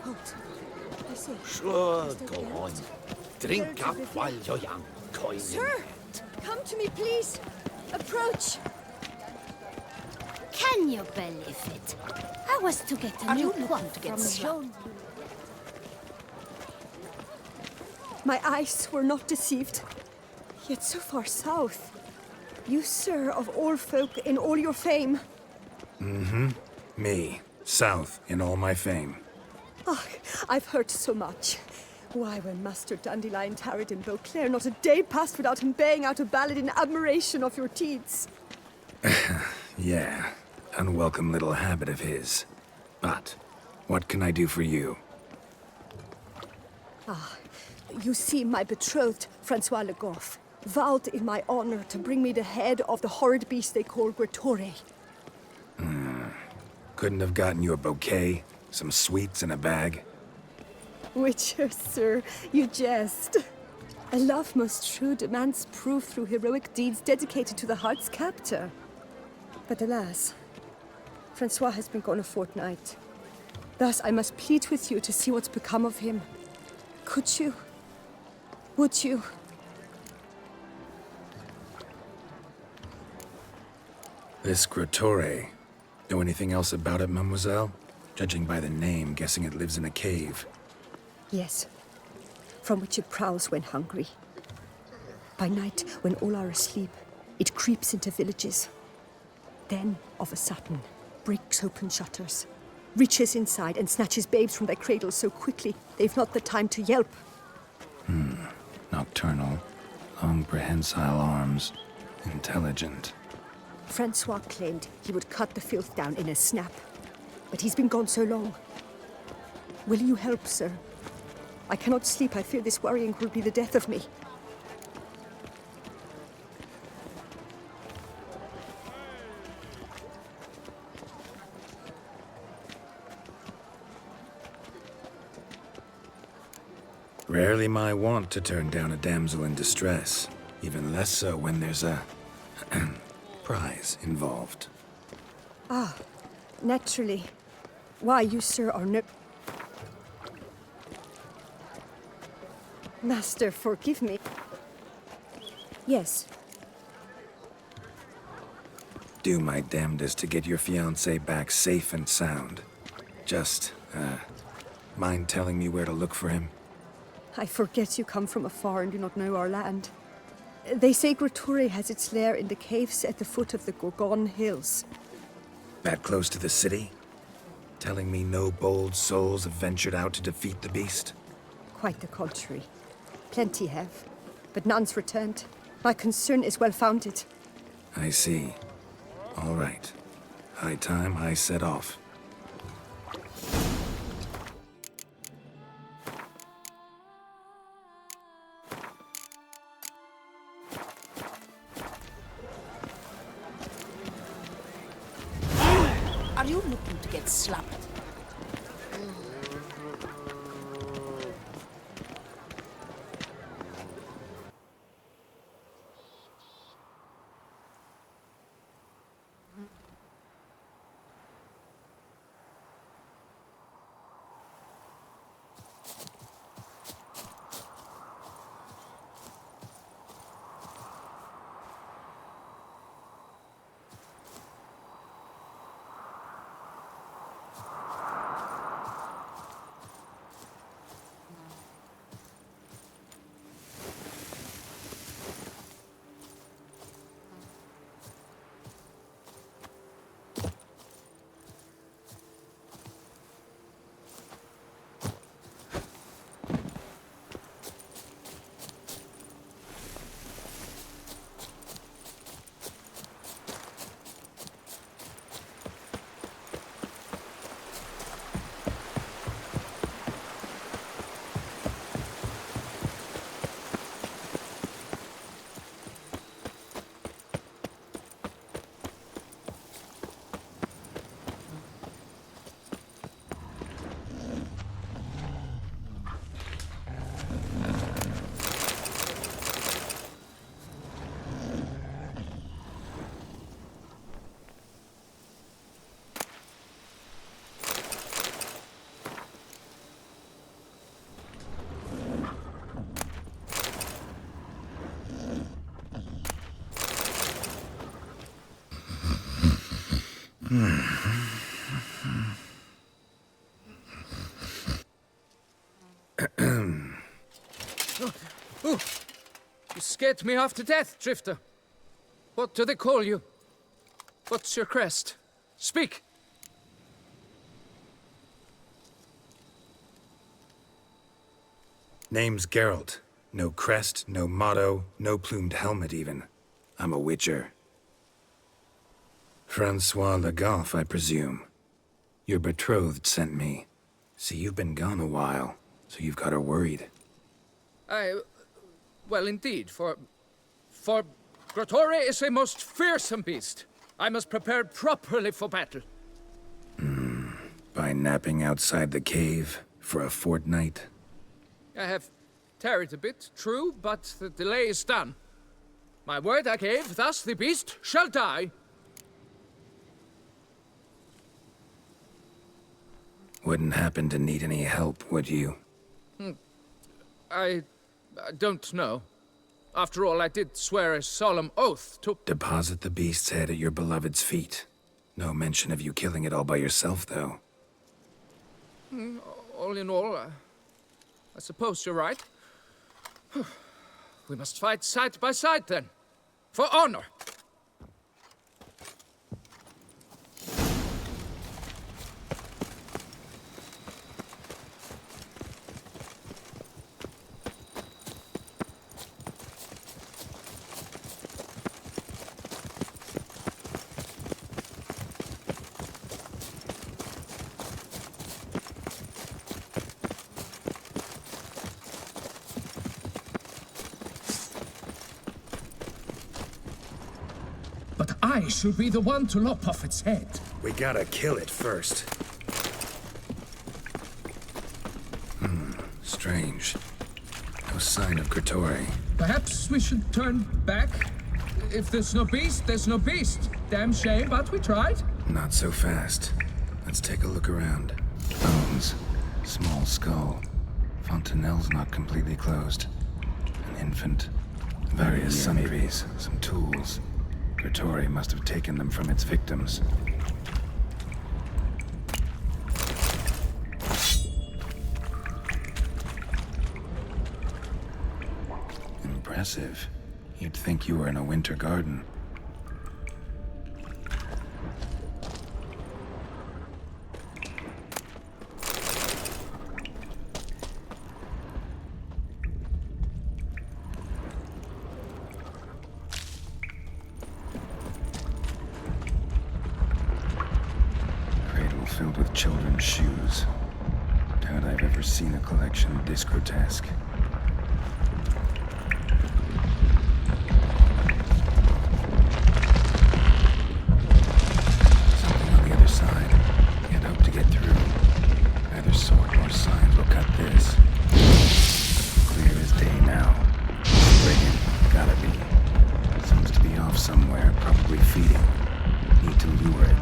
coat. I see. Sure, go on. Drink up while you're young, coin. Sir, come to me, please. Approach. Can you believe it? I was to get a new quote to get shown. My eyes were not deceived. Yet so far south. You, sir, of all folk in all your fame. Mm-hmm. Me, south in all my fame. Ah, I've heard so much. Why, when Master Dandelion tarried in Beauclair, not a day passed without him baying out a ballad in admiration of your deeds. Yeah, unwelcome little habit of his. But what can I do for you? You see, my betrothed, Francois Le Goff, vowed in my honor to bring me the head of the horrid beast they call Gretore. Couldn't have gotten you a bouquet, some sweets in a bag? Witcher, sir, you jest. A love most true demands proof through heroic deeds dedicated to the heart's captor. But alas, Francois has been gone a fortnight. Thus I must plead with you to see what's become of him. Could you? Would you? This Gretore. Know anything else about it, mademoiselle? Judging by the name, guessing it lives in a cave. Yes, from which it prowls when hungry. By night, when all are asleep, it creeps into villages. Then, of a sudden, breaks open shutters, reaches inside and snatches babes from their cradles so quickly they've not the time to yelp. Nocturnal, long prehensile arms, intelligent. Francois claimed he would cut the filth down in a snap, but he's been gone so long. Will you help, sir? I cannot sleep. I fear this worrying will be the death of me. Rarely my wont to turn down a damsel in distress, even less so when there's a prize involved. Naturally. Why, you, sir, are no... Master, forgive me. Yes. Do my damnedest to get your fiancé back safe and sound. Just, mind telling me where to look for him? I forget you come from afar and do not know our land. They say Gretore has its lair in the caves at the foot of the Gorgon Hills. That close to the city? Telling me no bold souls have ventured out to defeat the beast? Quite the contrary. Plenty have, but none's returned. My concern is well-founded. I see. All right. High time I set off. Are you looking to get slapped? You scared me half to death, Drifter. What do they call you? What's your crest? Speak! Name's Geralt. No crest, no motto, no plumed helmet even. I'm a witcher. Francois Le Goff, I presume. Your betrothed sent me. See, you've been gone a while, so you've got her worried. Well, indeed, for Grotore is a most fearsome beast. I must prepare properly for battle. By napping outside the cave for a fortnight? I have tarried a bit, true, but the delay is done. My word I gave, thus the beast shall die. Wouldn't happen to need any help, would you? I don't know. After all, I did swear a solemn oath to... Deposit the beast's head at your beloved's feet. No mention of you killing it all by yourself, though. All in all, I suppose you're right. We must fight side by side, then. For honor! But I should be the one to lop off its head. We gotta kill it first. Strange. No sign of Grotore. Perhaps we should turn back? If there's no beast, there's no beast. Damn shame, but we tried. Not so fast. Let's take a look around. Bones. Small skull. Fontanelle's not completely closed. An infant. Various sundries. Some tools. Grotore must have taken them from its victims. Impressive. You'd think you were in a winter garden. Filled with children's shoes. Doubt I've ever seen a collection this grotesque. Something on the other side. Can't hope to get through. Either sword or signs will cut this. Clear as day now. Brigand, gotta be. Seems to be off somewhere, probably feeding. Need to lure it.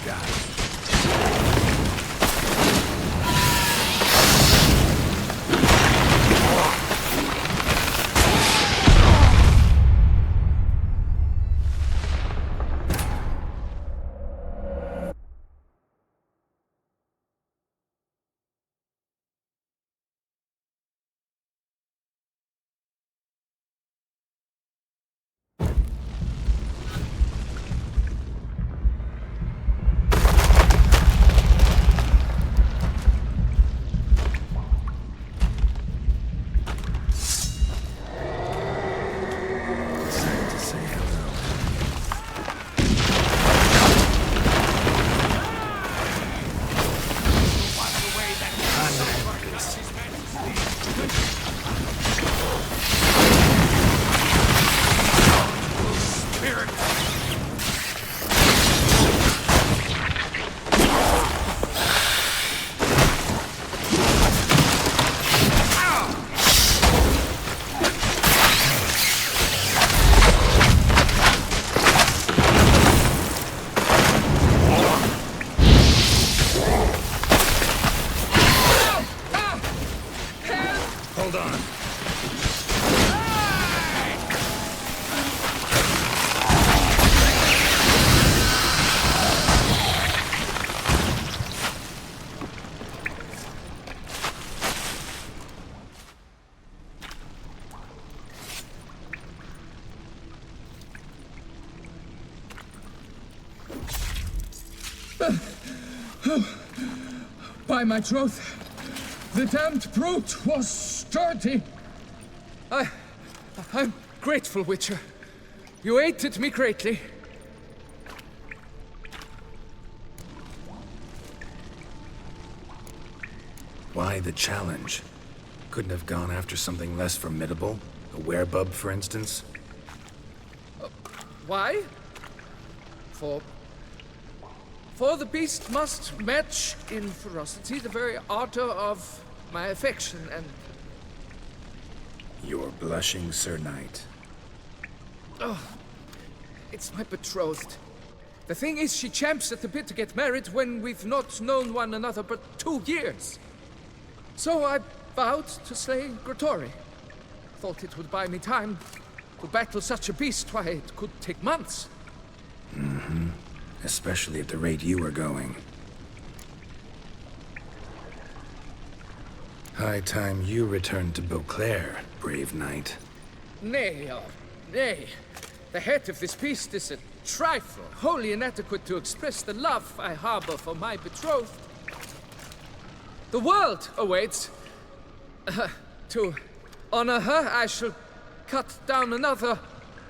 got. By my troth, the damned brute was sturdy. I'm grateful, Witcher. You aided me greatly. Why the challenge? Couldn't have gone after something less formidable? A werebub, for instance? Why? For the beast must match in ferocity the very ardor of my affection and... You're blushing, Sir Knight. Oh, it's my betrothed. The thing is, she champs at the bit to get married when we've not known one another but 2 years. So I vowed to slay Grottori. Thought it would buy me time to battle such a beast. Why, it could take months. Mm-hmm. Especially at the rate you were going. High time you returned to Beauclair, brave knight. Nay, nay. The head of this beast is a trifle, wholly inadequate to express the love I harbor for my betrothed. The world awaits. To honor her, I shall cut down another,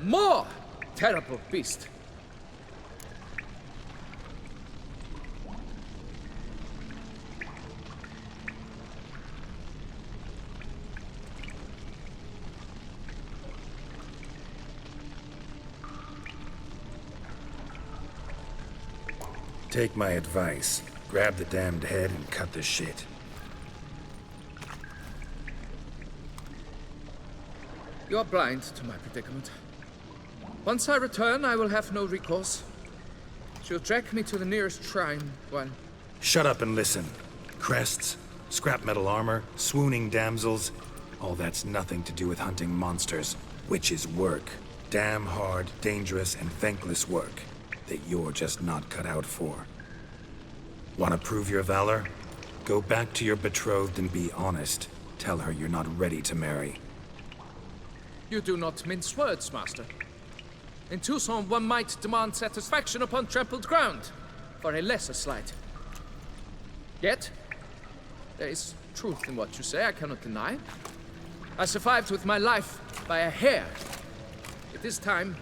more terrible beast. Take my advice. Grab the damned head and cut the shit. You're blind to my predicament. Once I return, I will have no recourse. She'll drag me to the nearest shrine while... Shut up and listen. Crests, scrap metal armor, swooning damsels. All that's nothing to do with hunting monsters, which is work. Damn hard, dangerous, and thankless work that you're just not cut out for. Want to prove your valor? Go back to your betrothed and be honest. Tell her you're not ready to marry. You do not mince words, master. In Tucson, one might demand satisfaction upon trampled ground for a lesser slight. Yet, there is truth in what you say, I cannot deny. I survived with my life by a hair. It is time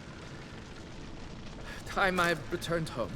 I returned home.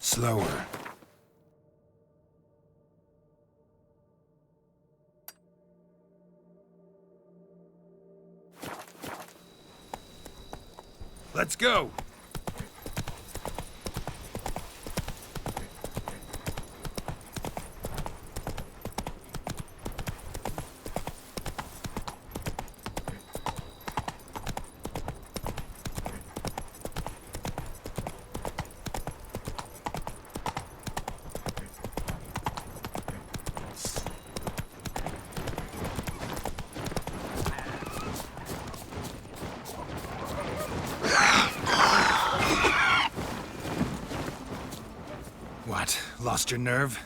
Slower. Let's go! What? Lost your nerve?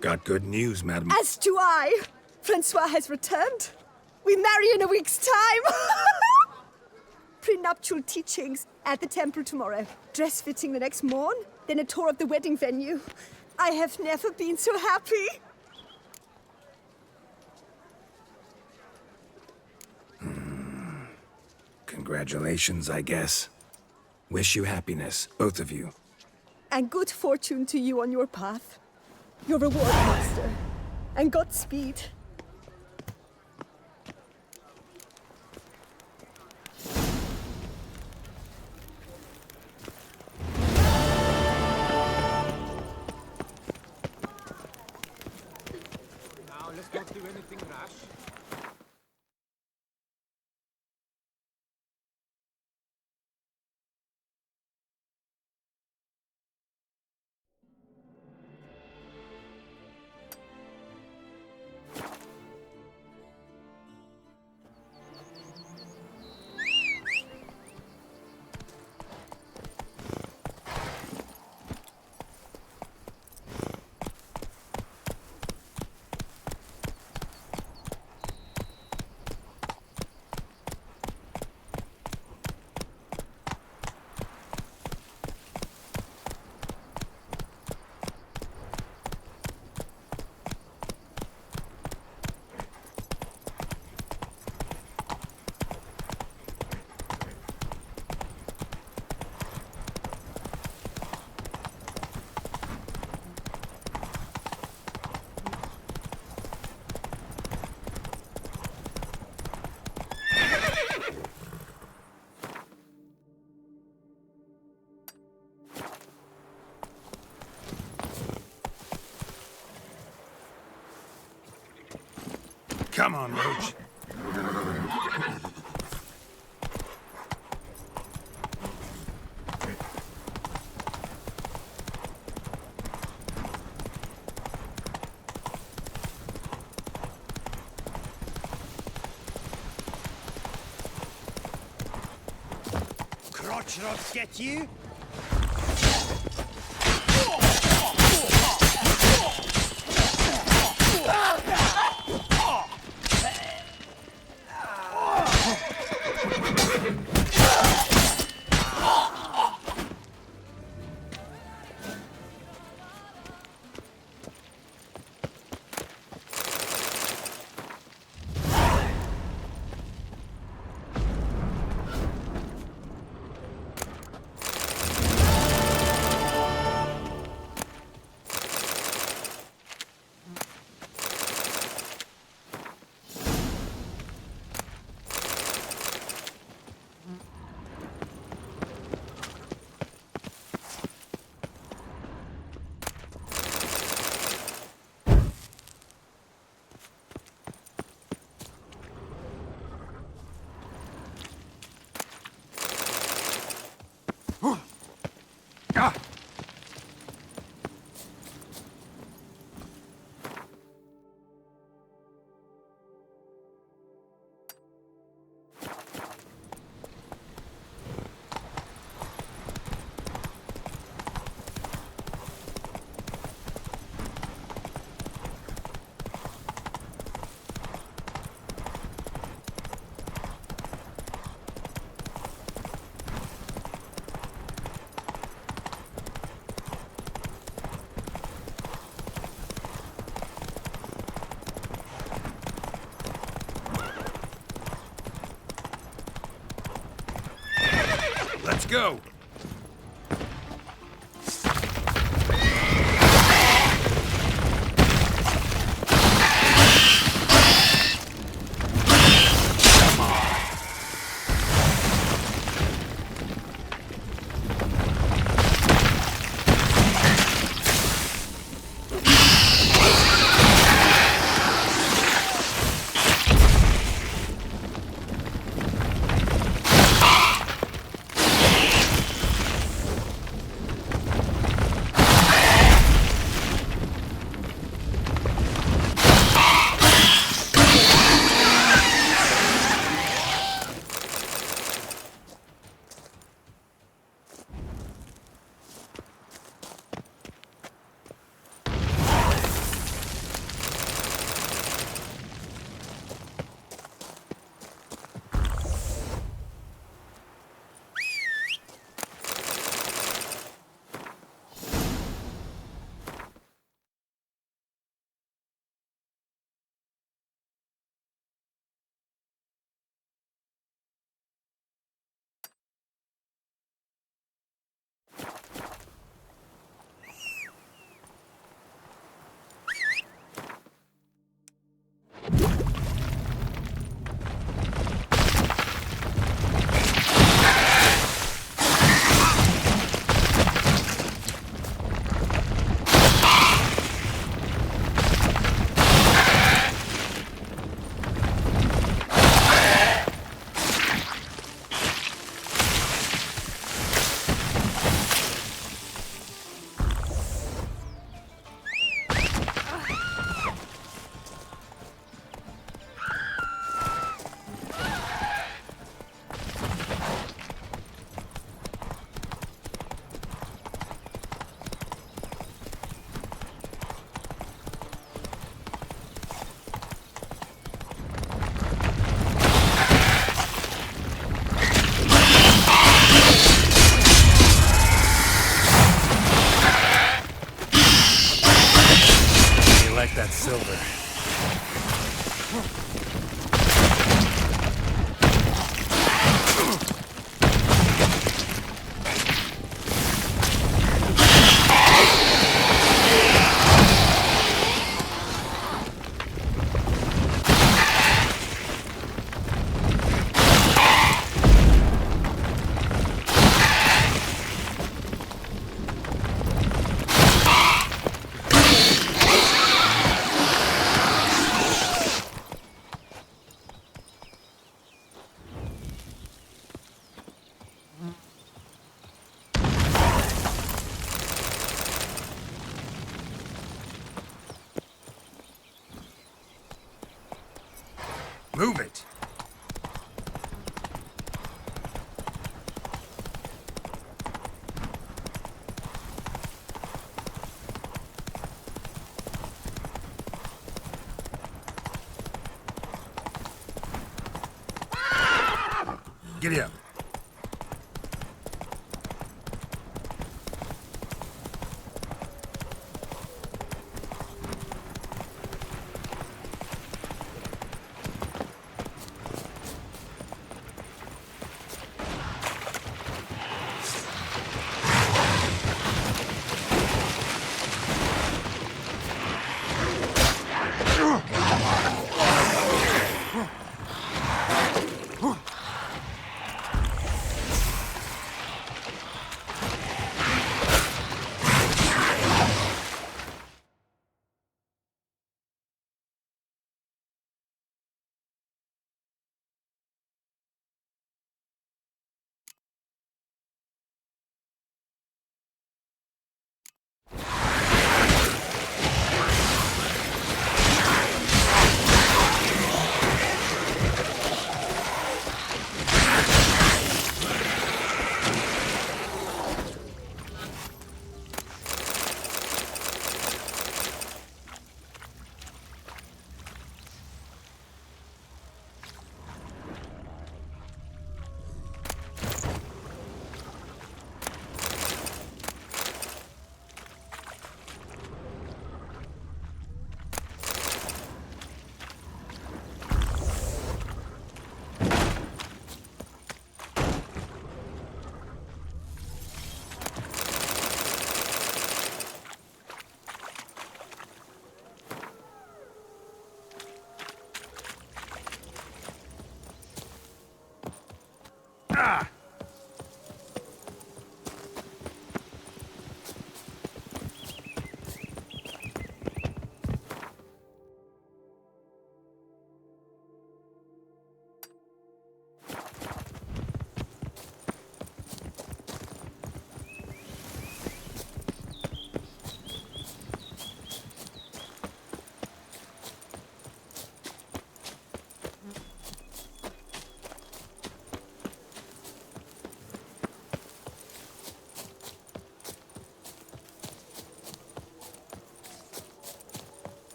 Got good news, madam. As do I. Francois has returned. We marry in a week's time. Prenuptial teachings at the temple tomorrow. Dress fitting the next morn. Then a tour of the wedding venue. I have never been so happy. Congratulations, I guess. Wish you happiness, both of you. And good fortune to you on your path. Your reward, master. And Godspeed. Now, let's not do anything rash. Come on, Roach. Crotch rods get you? Let's go. Move it! Giddy up.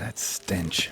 That stench.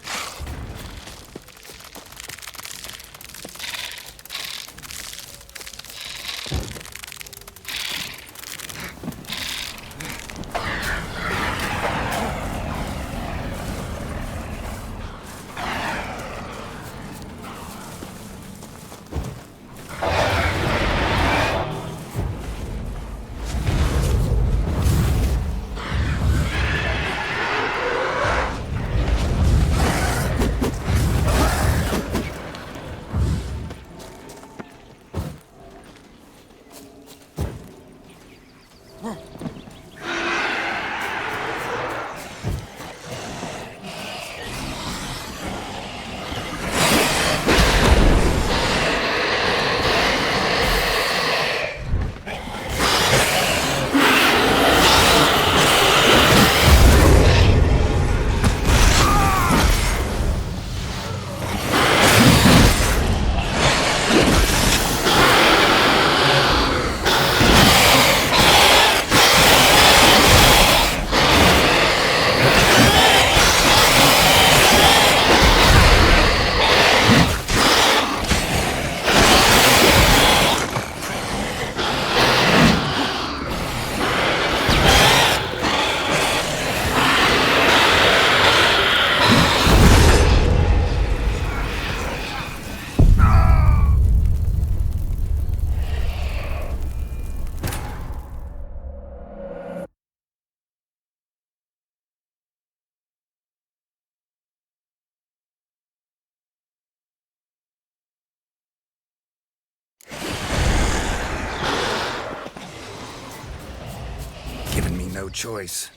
No choice.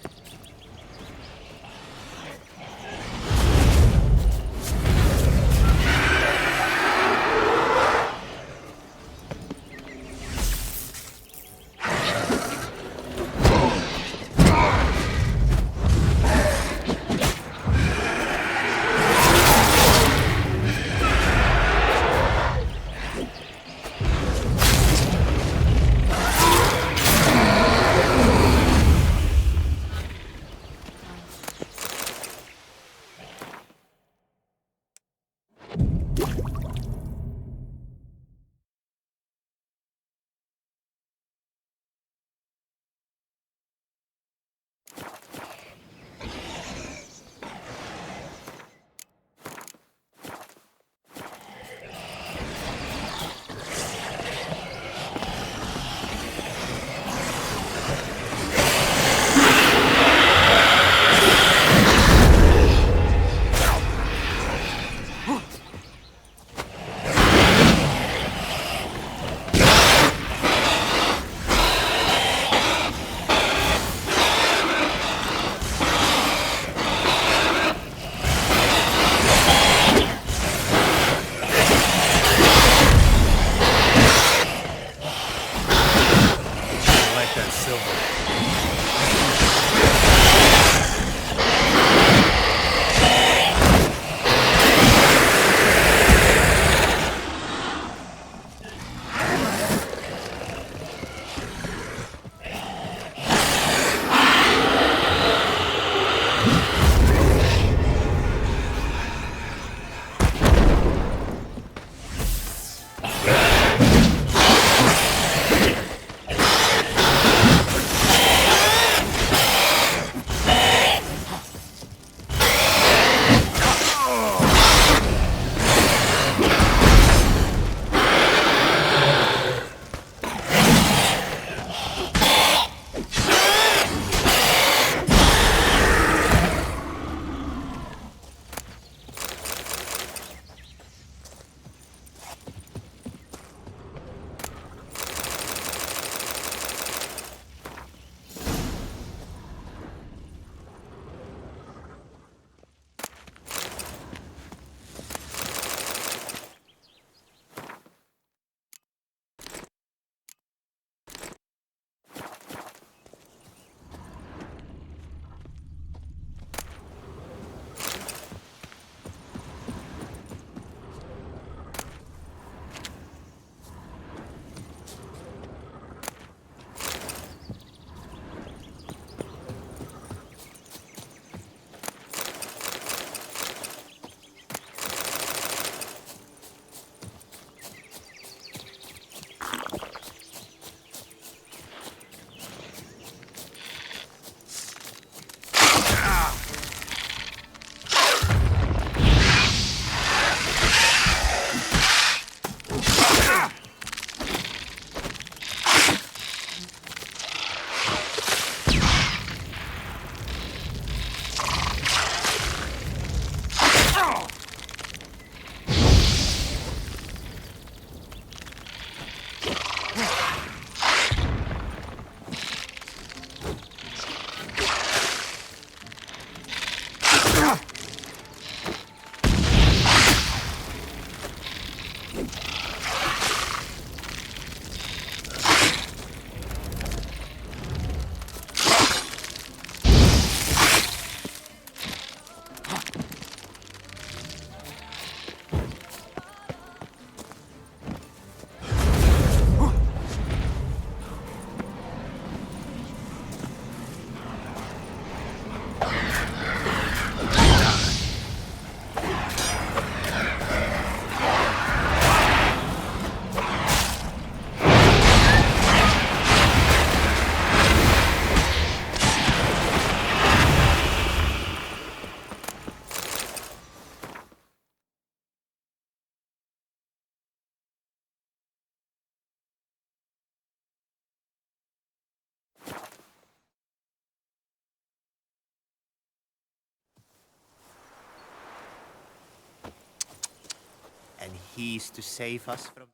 keys to save us from...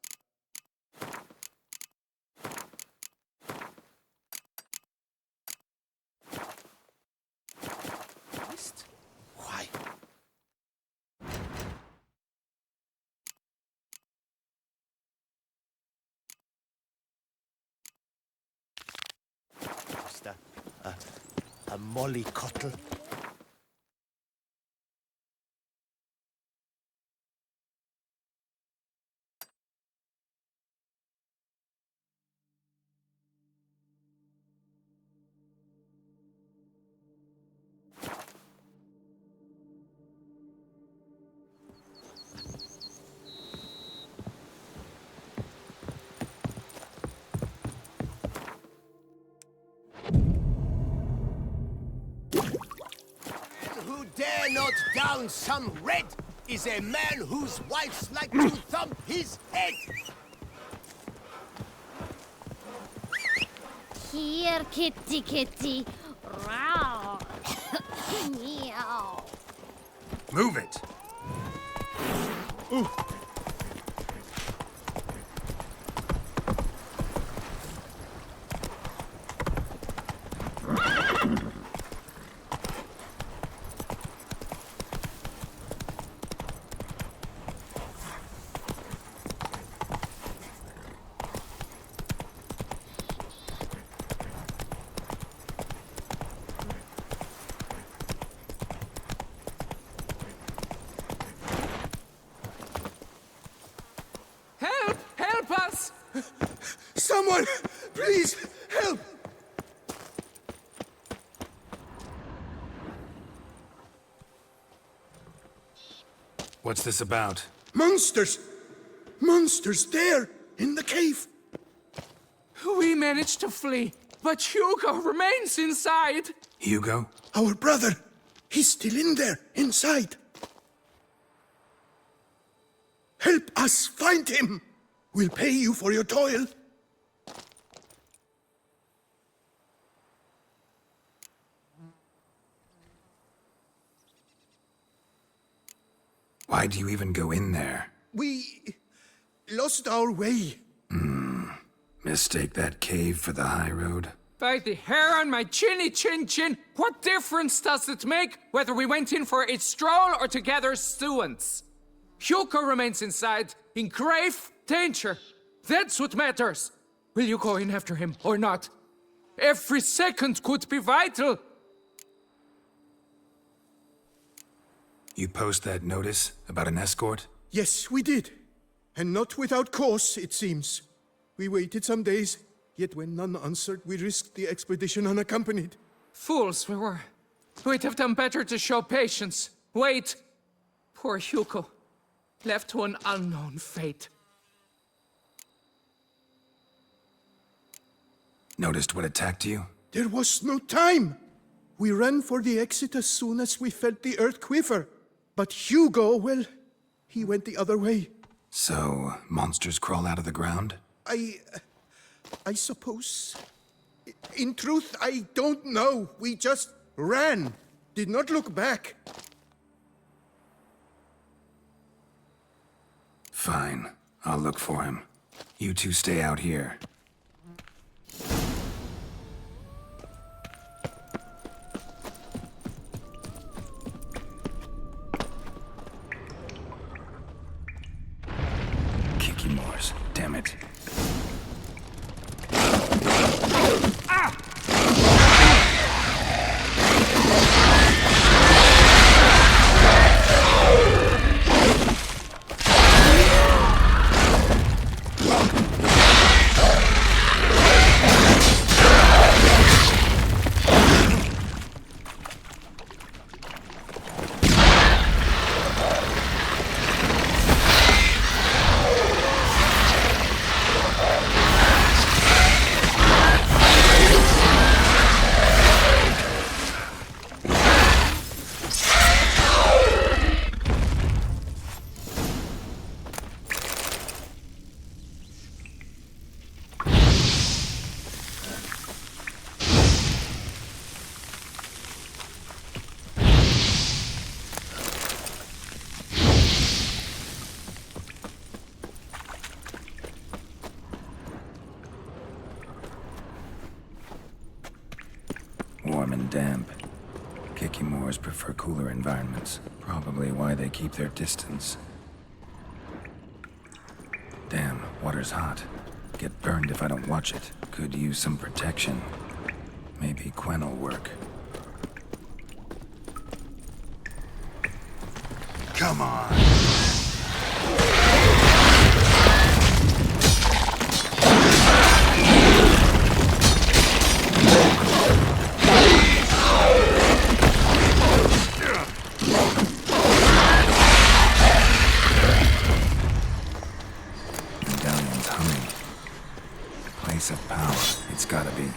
Why? Just a mollycoddle. Who dare not down some red is a man whose wife's like to thump his head. Here, kitty, kitty. Row. Meow. Move it! Help! Help us! Someone, please help! What's this about? Monsters! Monsters there, in the cave! We managed to flee, but Hugo remains inside. Hugo? Our brother! He's still in there, inside! Help us find him! We'll pay you for your toil. Why do you even go in there? We lost our way. Mistake that cave for the high road? By the hair on my chinny chin chin, what difference does it make whether we went in for a stroll or to gather students? Hugo remains inside, in grave danger. That's what matters. Will you go in after him or not? Every second could be vital. You post that notice about an escort? Yes, we did. And not without cause, it seems. We waited some days, yet when none answered, we risked the expedition unaccompanied. Fools we were. We'd have done better to show patience. Wait. Poor Hugo. Left to an unknown fate. Noticed what attacked you? There was no time. We ran for the exit as soon as we felt the earth quiver. But Hugo, well, he went the other way. So, monsters crawl out of the ground? I suppose. In truth, I don't know. We just ran. Did not look back. Fine. I'll look for him. You two stay out here. Kicky Moors. Damn it. damp. Kikimores prefer cooler environments. Probably why they keep their distance. Damn, water's hot. Get burned if I don't watch it. Could use some protection. Maybe Quen will work. Come on! Medallion's humming. Place of power. It's gotta be.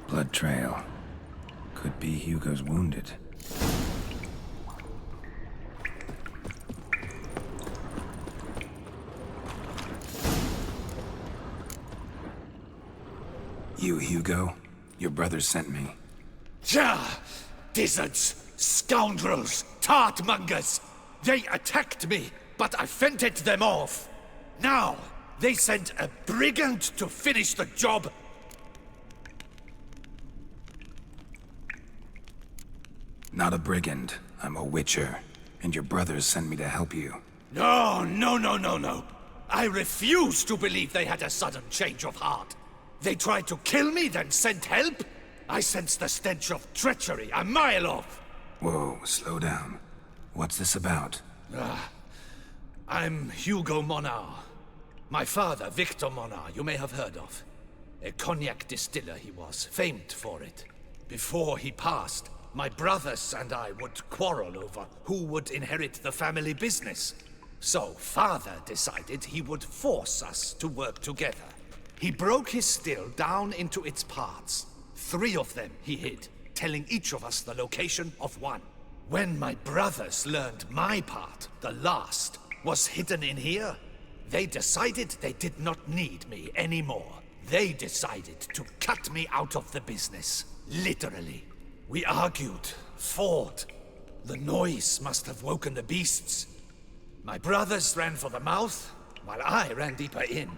Blood trail. Could be Hugo's wounded. You, Hugo? Your brother sent me. Ja! Dizzards! Scoundrels! Tartmongers! They attacked me, but I fended them off. Now, they sent a brigand to finish the job. Not a brigand. I'm a witcher. And your brothers sent me to help you. No, no, no, no, no. I refuse to believe they had a sudden change of heart. They tried to kill me, then sent help? I sensed the stench of treachery a mile off. Whoa, slow down. What's this about? I'm Hugo Monar. My father, Victor Monar, you may have heard of. A cognac distiller he was, famed for it. Before he passed, my brothers and I would quarrel over who would inherit the family business. So father decided he would force us to work together. He broke his still down into its parts. 3 of them he hid, telling each of us the location of one. When my brothers learned my part, the last, was hidden in here, they decided they did not need me anymore. They decided to cut me out of the business, literally. We argued, fought. The noise must have woken the beasts. My brothers ran for the mouth, while I ran deeper in.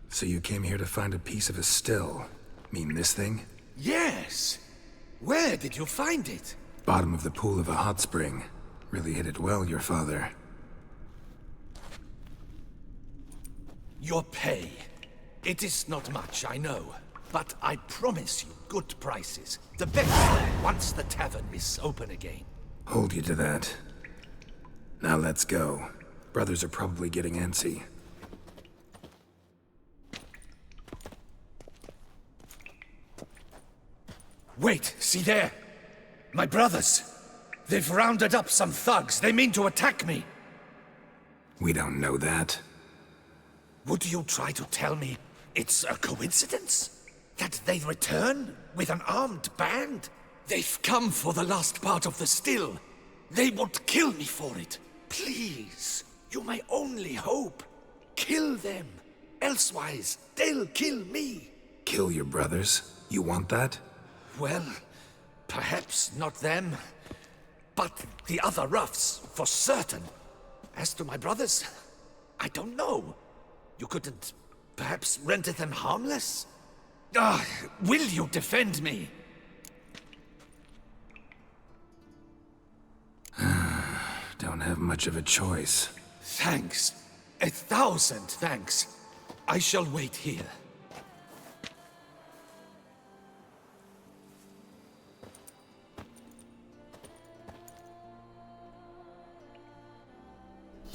So you came here to find a piece of a still? Mean this thing? Yes! Where did you find it? Bottom of the pool of a hot spring. Really hit it well, your father. Your pay. It is not much, I know. But I promise you good prices. The best once the tavern is open again. Hold you to that. Now let's go. Brothers are probably getting antsy. Wait, see there? My brothers. They've rounded up some thugs. They mean to attack me. We don't know that. Would you try to tell me it's a coincidence? That they return with an armed band? They've come for the last part of the still. They would kill me for it. Please, you my only hope. Kill them. Elsewise, they'll kill me. Kill your brothers? You want that? Well, perhaps not them, but the other roughs, for certain. As to my brothers, I don't know. You couldn't perhaps render them harmless? Will you defend me? have much of a choice. Thanks. 1,000 thanks. I shall wait here.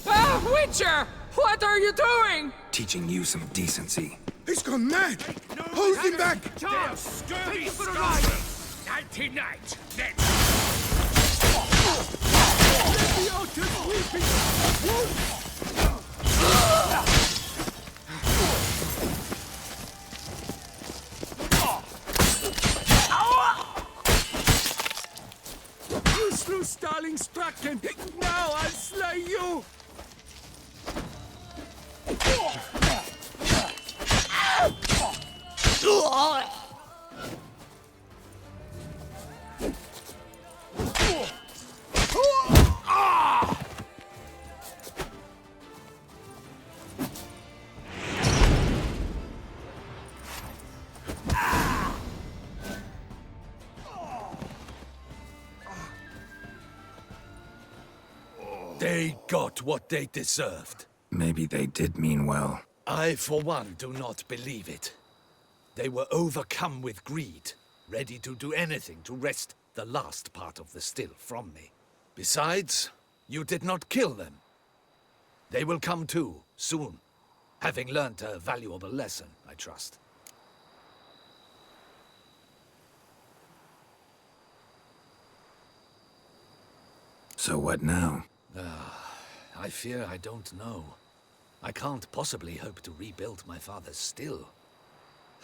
Ah, Witcher! What are you doing? Teaching you some decency. He's gone mad! Hold him back! Thank you for the ride! Nighty night, then. You slew Starling's Draken! Now I'll slay you! They got what they deserved. Maybe they did mean well. I, for one, do not believe it. They were overcome with greed, ready to do anything to wrest the last part of the still from me. Besides, you did not kill them. They will come too, soon, having learnt a valuable lesson, I trust. So what now? I fear I don't know. I can't possibly hope to rebuild my father's still.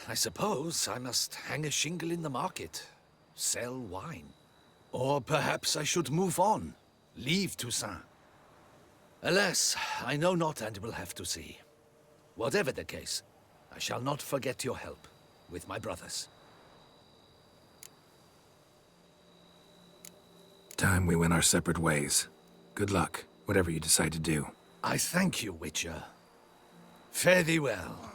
I suppose I must hang a shingle in the market, sell wine. Or perhaps I should move on, leave Toussaint. Alas, I know not and will have to see. Whatever the case, I shall not forget your help with my brothers. Time we went our separate ways. Good luck, whatever you decide to do. I thank you, Witcher. Fare thee well.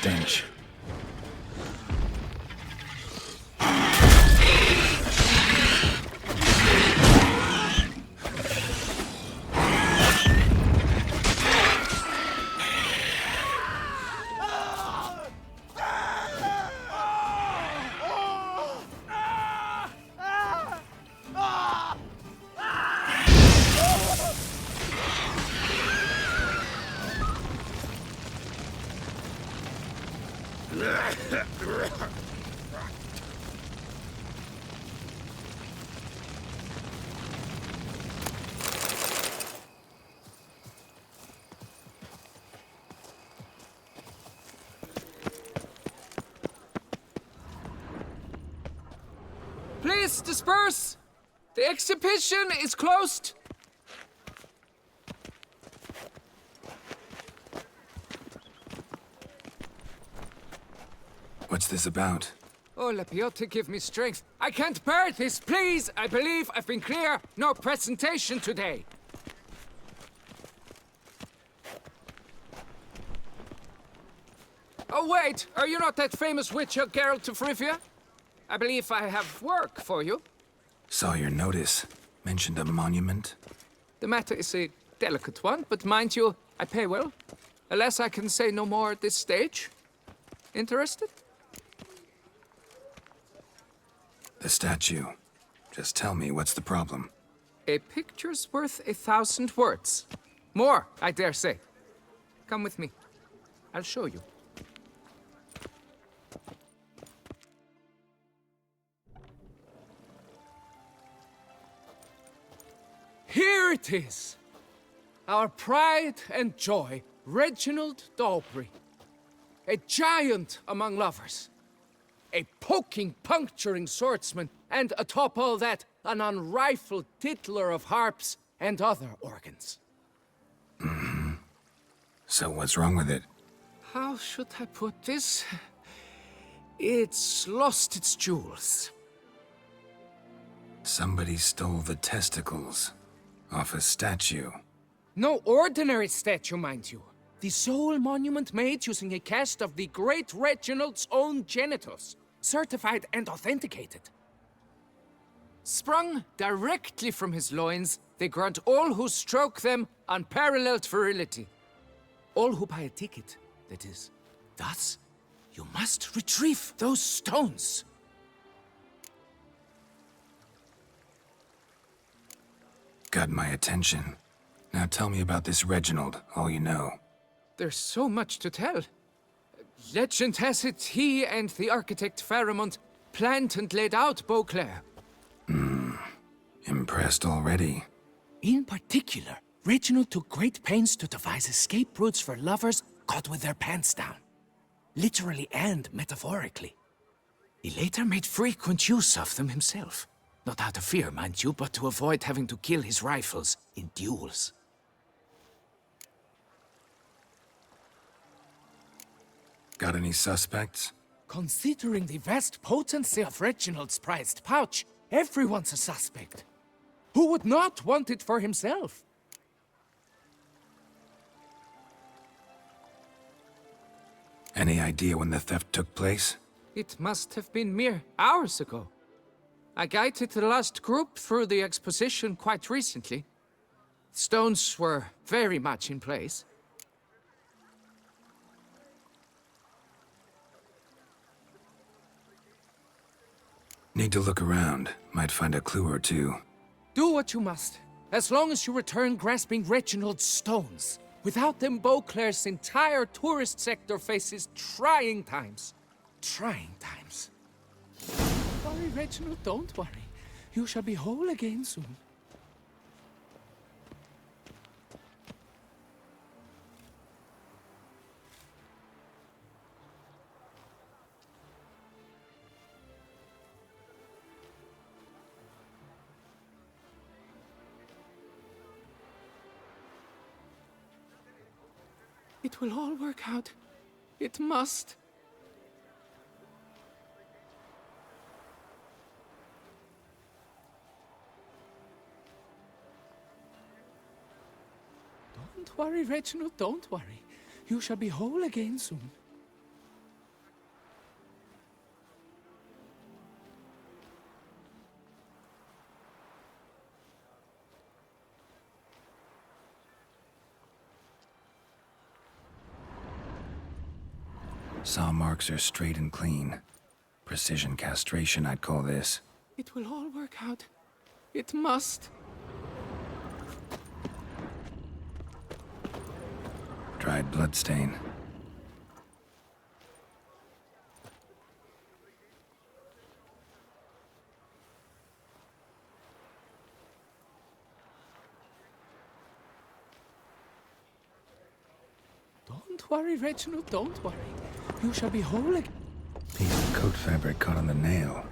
stench. Please disperse! The exhibition is closed! What's this about? Oh, Lepiota, give me strength. I can't bear this, please! I believe I've been clear. No presentation today. Oh, wait! Are you not that famous witcher, Geralt of Rivia? I believe I have work for you. Saw your notice. Mentioned a monument. The matter is a delicate one, but mind you, I pay well. Alas, I can say no more at this stage. Interested? The statue. Just tell me, what's the problem? A picture's worth 1,000 words. More, I dare say. Come with me. I'll show you. Here it is! Our pride and joy, Reginald Daubrey. A giant among lovers. A poking, puncturing swordsman, and atop all that, an unrifled tittler of harps and other organs. Mm-hmm. So what's wrong with it? How should I put this? It's lost its jewels. Somebody stole the testicles off a statue. No ordinary statue, mind you. The sole monument made using a cast of the great Reginald's own genitals, certified and authenticated. Sprung directly from his loins, they grant all who stroke them unparalleled virility. All who buy a ticket, that is. Thus, you must retrieve those stones. Got my attention. Now tell me about this Reginald, all you know. There's so much to tell. Legend has it he and the architect Faramond planned and laid out Beauclair. Impressed already. In particular, Reginald took great pains to devise escape routes for lovers caught with their pants down. Literally and metaphorically. He later made frequent use of them himself. Not out of fear, mind you, but to avoid having to kill his rivals in duels. Got any suspects? Considering the vast potency of Reginald's prized pouch, everyone's a suspect. Who would not want it for himself? Any idea when the theft took place? It must have been mere hours ago. I guided the last group through the exposition quite recently. Stones were very much in place. Need to look around. Might find a clue or two. Do what you must, as long as you return grasping Reginald's stones. Without them, Beauclair's entire tourist sector faces trying times. Trying times. Don't worry, Reginald, don't worry. You shall be whole again soon. It will all work out. It must. Don't worry, Reginald, don't worry. You shall be whole again soon. Saw marks are straight and clean. Precision castration, I'd call this. It will all work out. It must. Dried bloodstain. Don't worry, Reginald, don't worry. You shall be whole again. Piece of coat fabric caught on the nail.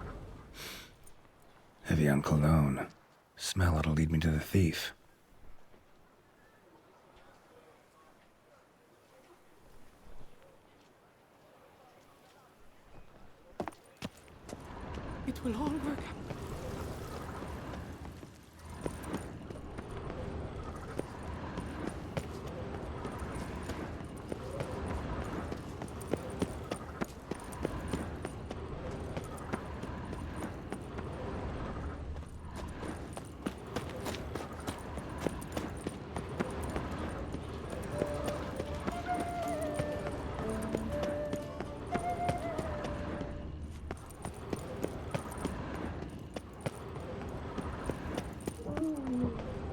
Heavy on cologne. Smell it'll lead me to the thief. It will all work out.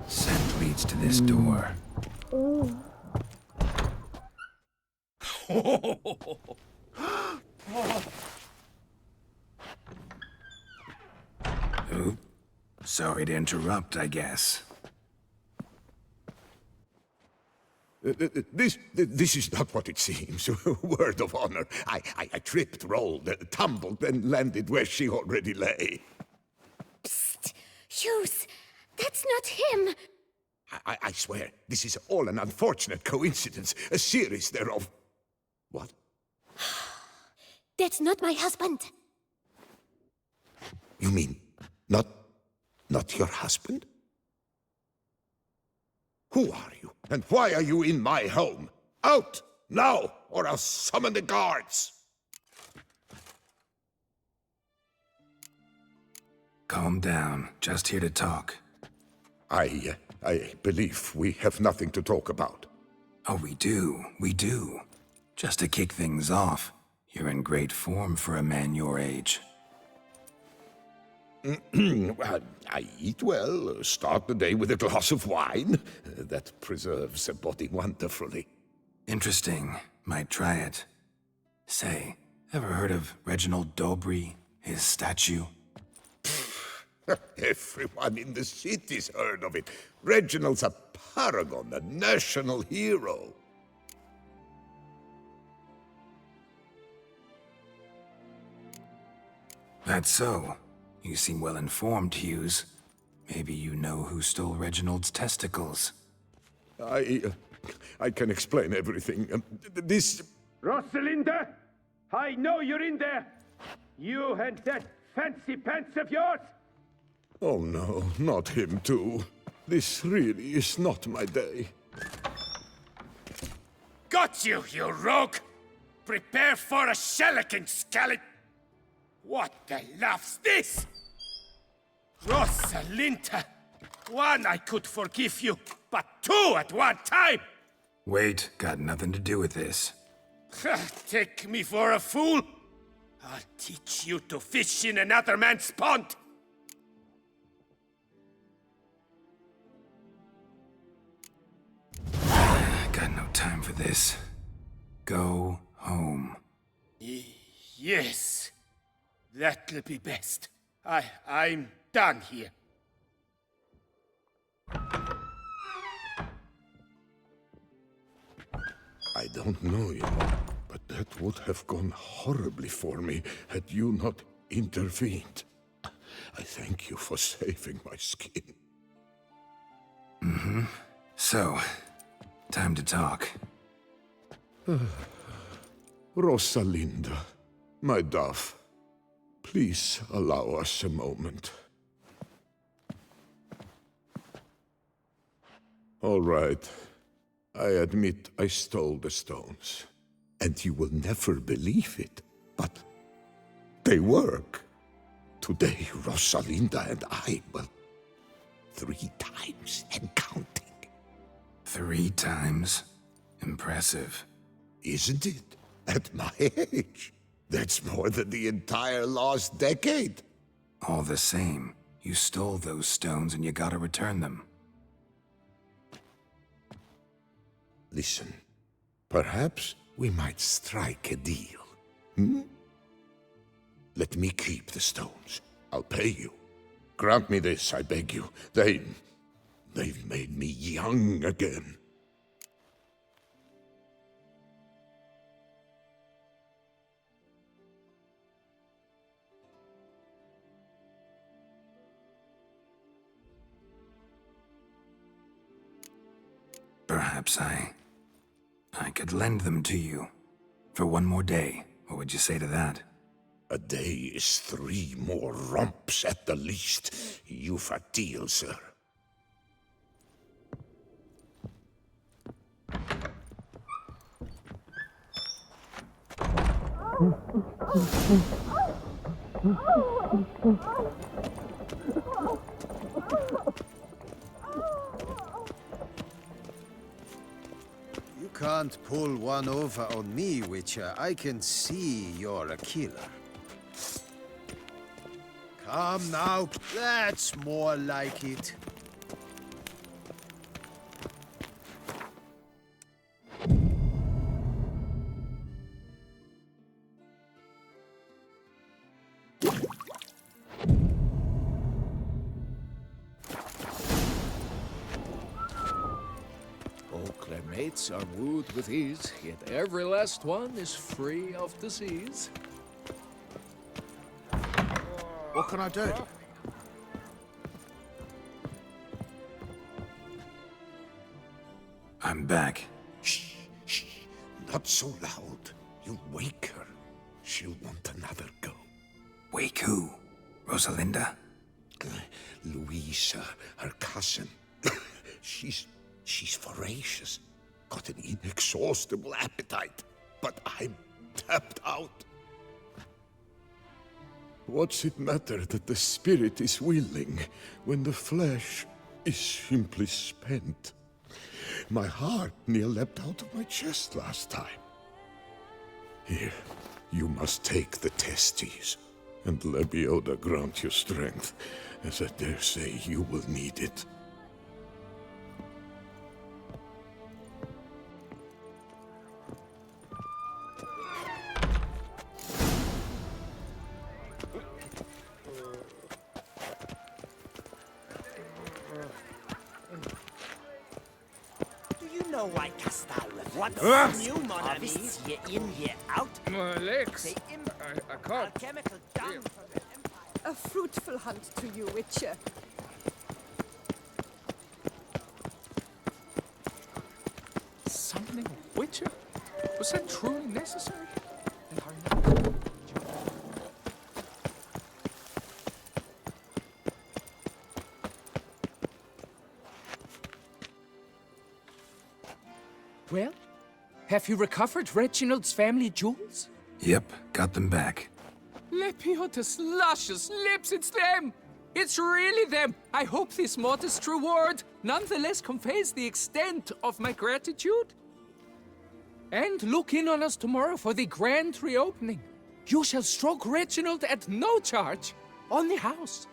Scent leads to this door. Oop. Sorry to interrupt, I guess. This is not what it seems. Word of honor. I tripped, rolled, tumbled, and landed where she already lay. Psst! Hughes! That's not him! I swear, this is all an unfortunate coincidence, a series thereof. What? That's not my husband! You mean, not your husband? Who are you, and why are you in my home? Out, now, or I'll summon the guards! Calm down. Just here to talk. I believe we have nothing to talk about. Oh, we do. Just to kick things off, you're in great form for a man your age. I eat well, start the day with a glass of wine. That preserves a body wonderfully. Interesting. Might try it. Say, ever heard of Reginald Dobry, his statue? Everyone in the city's heard of it. Reginald's a paragon, a national hero. That's so. You seem well informed, Hughes. Maybe you know who stole Reginald's testicles. I can explain everything. This... Rosalinda! I know you're in there! You and that fancy pants of yours! Oh no, not him too. This really is not my day. Got you, you rogue! Prepare for a shellacking, scallop! What the laugh's this? Rosalinda! One, I could forgive you, but two at one time! Wait, got nothing to do with this. Take me for a fool? I'll teach you to fish in another man's pond! Got no time for this. Go home. Yes. That'll be best. I'm done here. I don't know you, but that would have gone horribly for me had you not intervened. I thank you for saving my skin. Mm-hmm. So, time to talk. Rosalinda, my dove, please allow us a moment. All right. I admit I stole the stones. And you will never believe it, but they work. Today, Rosalinda and I, well, 3 times and counting. 3 times? Impressive. Isn't it? At my age, that's more than the entire lost decade. All the same, you stole those stones and you gotta return them. Listen, perhaps we might strike a deal. Hmm? Let me keep the stones. I'll pay you. Grant me this, I beg you. They've made me young again. Perhaps I could lend them to you for one more day. What would you say to that? A day is 3 more romps at the least. You've a deal, sir. You can't pull one over on me, Witcher. I can see you're a killer. Come now, that's more like it. Mates are wooed with ease, yet every last one is free of disease. What can I do? I'm back. Shh, shh, not so loud. You'll wake her. She'll want another go. Wake who? Rosalinda? Louisa, her cousin. She's voracious. Got an inexhaustible appetite, but I'm tapped out. What's it matter that the spirit is willing when the flesh is simply spent? My heart near leapt out of my chest last time. Here, you must take the testes, and Lebioda grant you strength, as I dare say you will need it. What's new, mon ami? Year in, year out. My legs. I can't. Chemical dung from the Empire. A fruitful hunt to you, Witcher. Summoning a Witcher? Was that truly necessary? Well, have you recovered Reginald's family jewels? Yep, got them back. Lepioda's luscious lips, it's them! It's really them! I hope this modest reward nonetheless conveys the extent of my gratitude. And look in on us tomorrow for the grand reopening. You shall stroke Reginald at no charge on the house.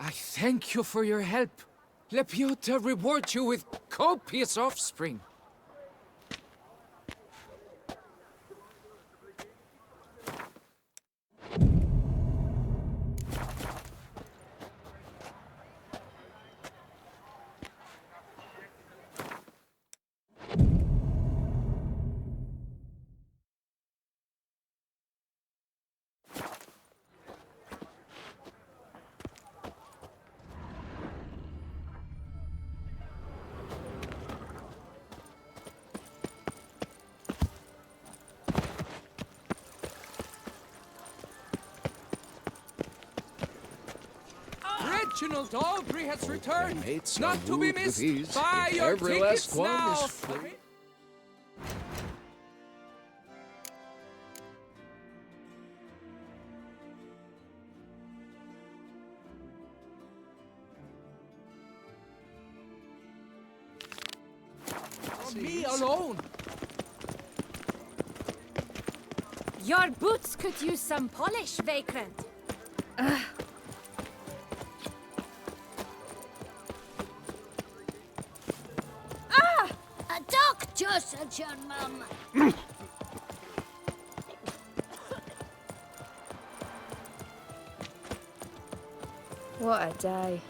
I thank you for your help. Lepioda reward you with copious offspring. Reginald Aubrey has returned, mates are not to be wooed with missed. ease. Buy If your every tickets last one now. is free. Me alone. Your boots could use some polish, Vagrant. A doctor, said your mum. What a day.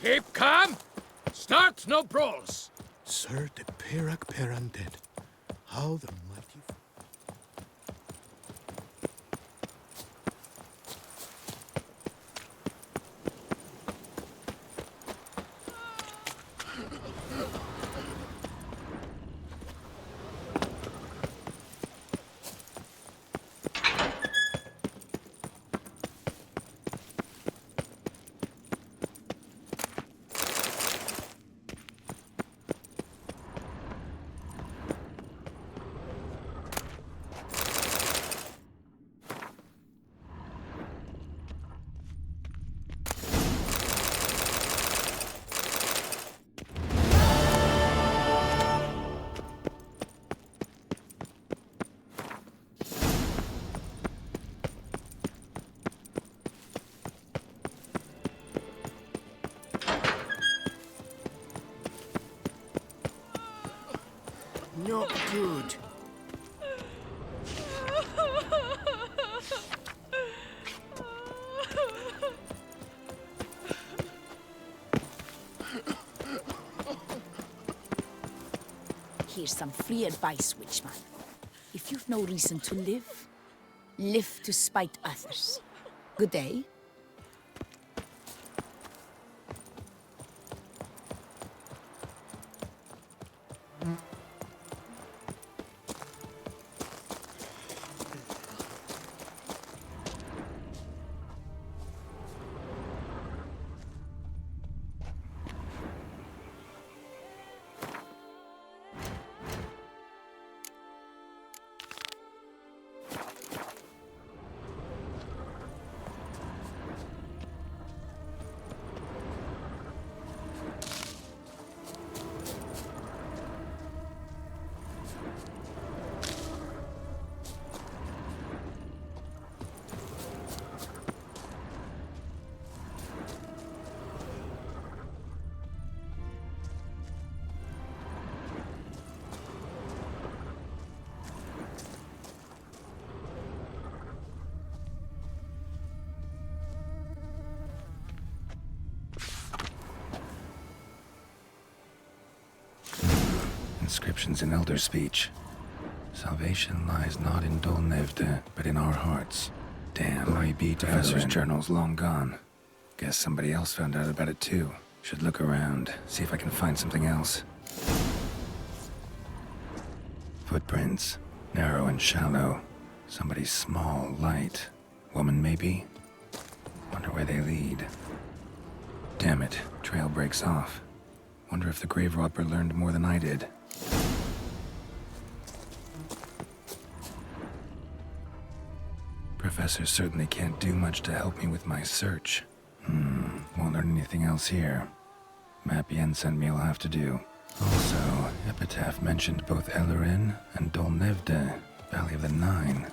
Keep calm. Start no brawls. Sir de Perak Perundead. How the mighty... Not good. Here's some free advice, Witchman. If you've no reason to live, live to spite others. Good day. Inscriptions in Elder speech. Salvation lies not in Dolnevde, but in our hearts. Damn, I beat Professor's journal's long gone. Guess somebody else found out about it too. Should look around, see if I can find something else. Footprints. Narrow and shallow. Somebody small, light. Woman, maybe? Wonder where they lead. Damn it, trail breaks off. Wonder if the grave robber learned more than I did. professor certainly can't do much to help me with my search. Won't learn anything else here. Map Jensen will have to do. Also, Epitaph mentioned both Ellerin and Dolnevde, Valley of the Nine.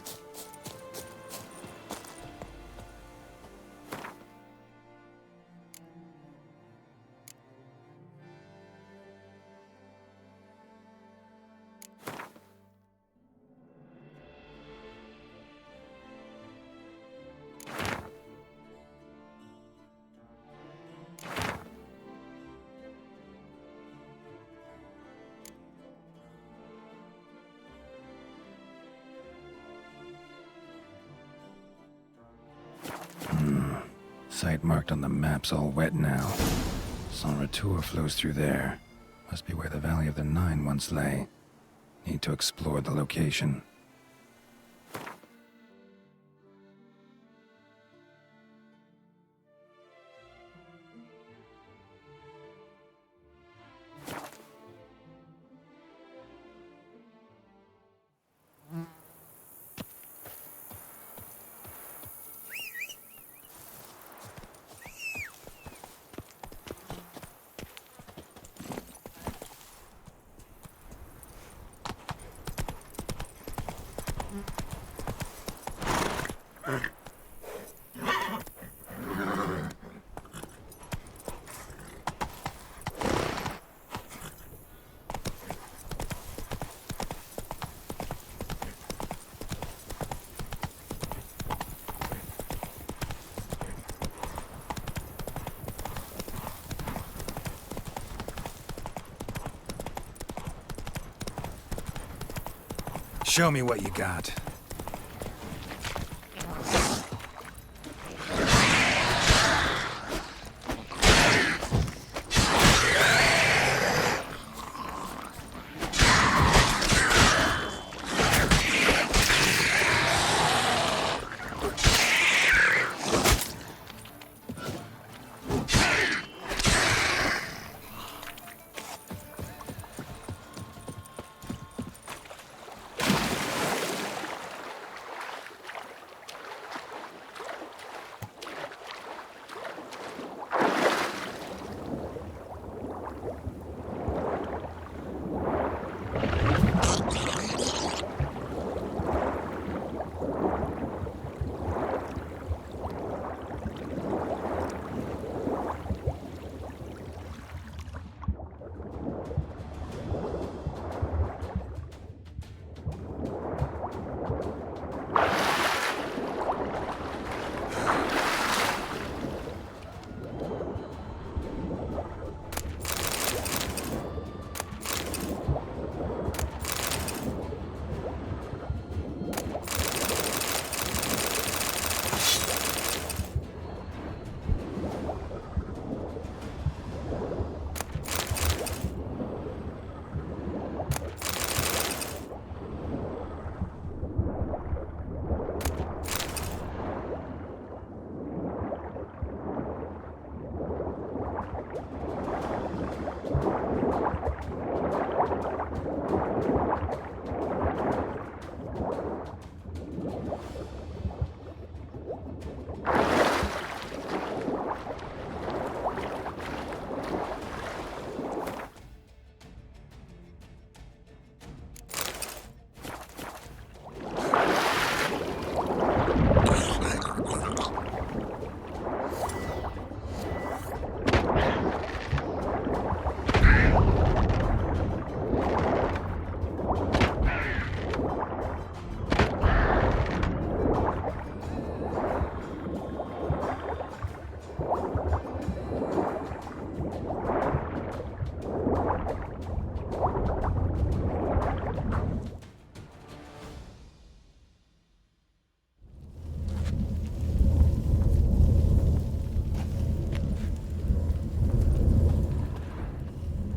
Site marked on the map's all wet now. Sans Retour flows through there. Must be where the Valley of the Nine once lay. Need to explore the location. Show me what you got.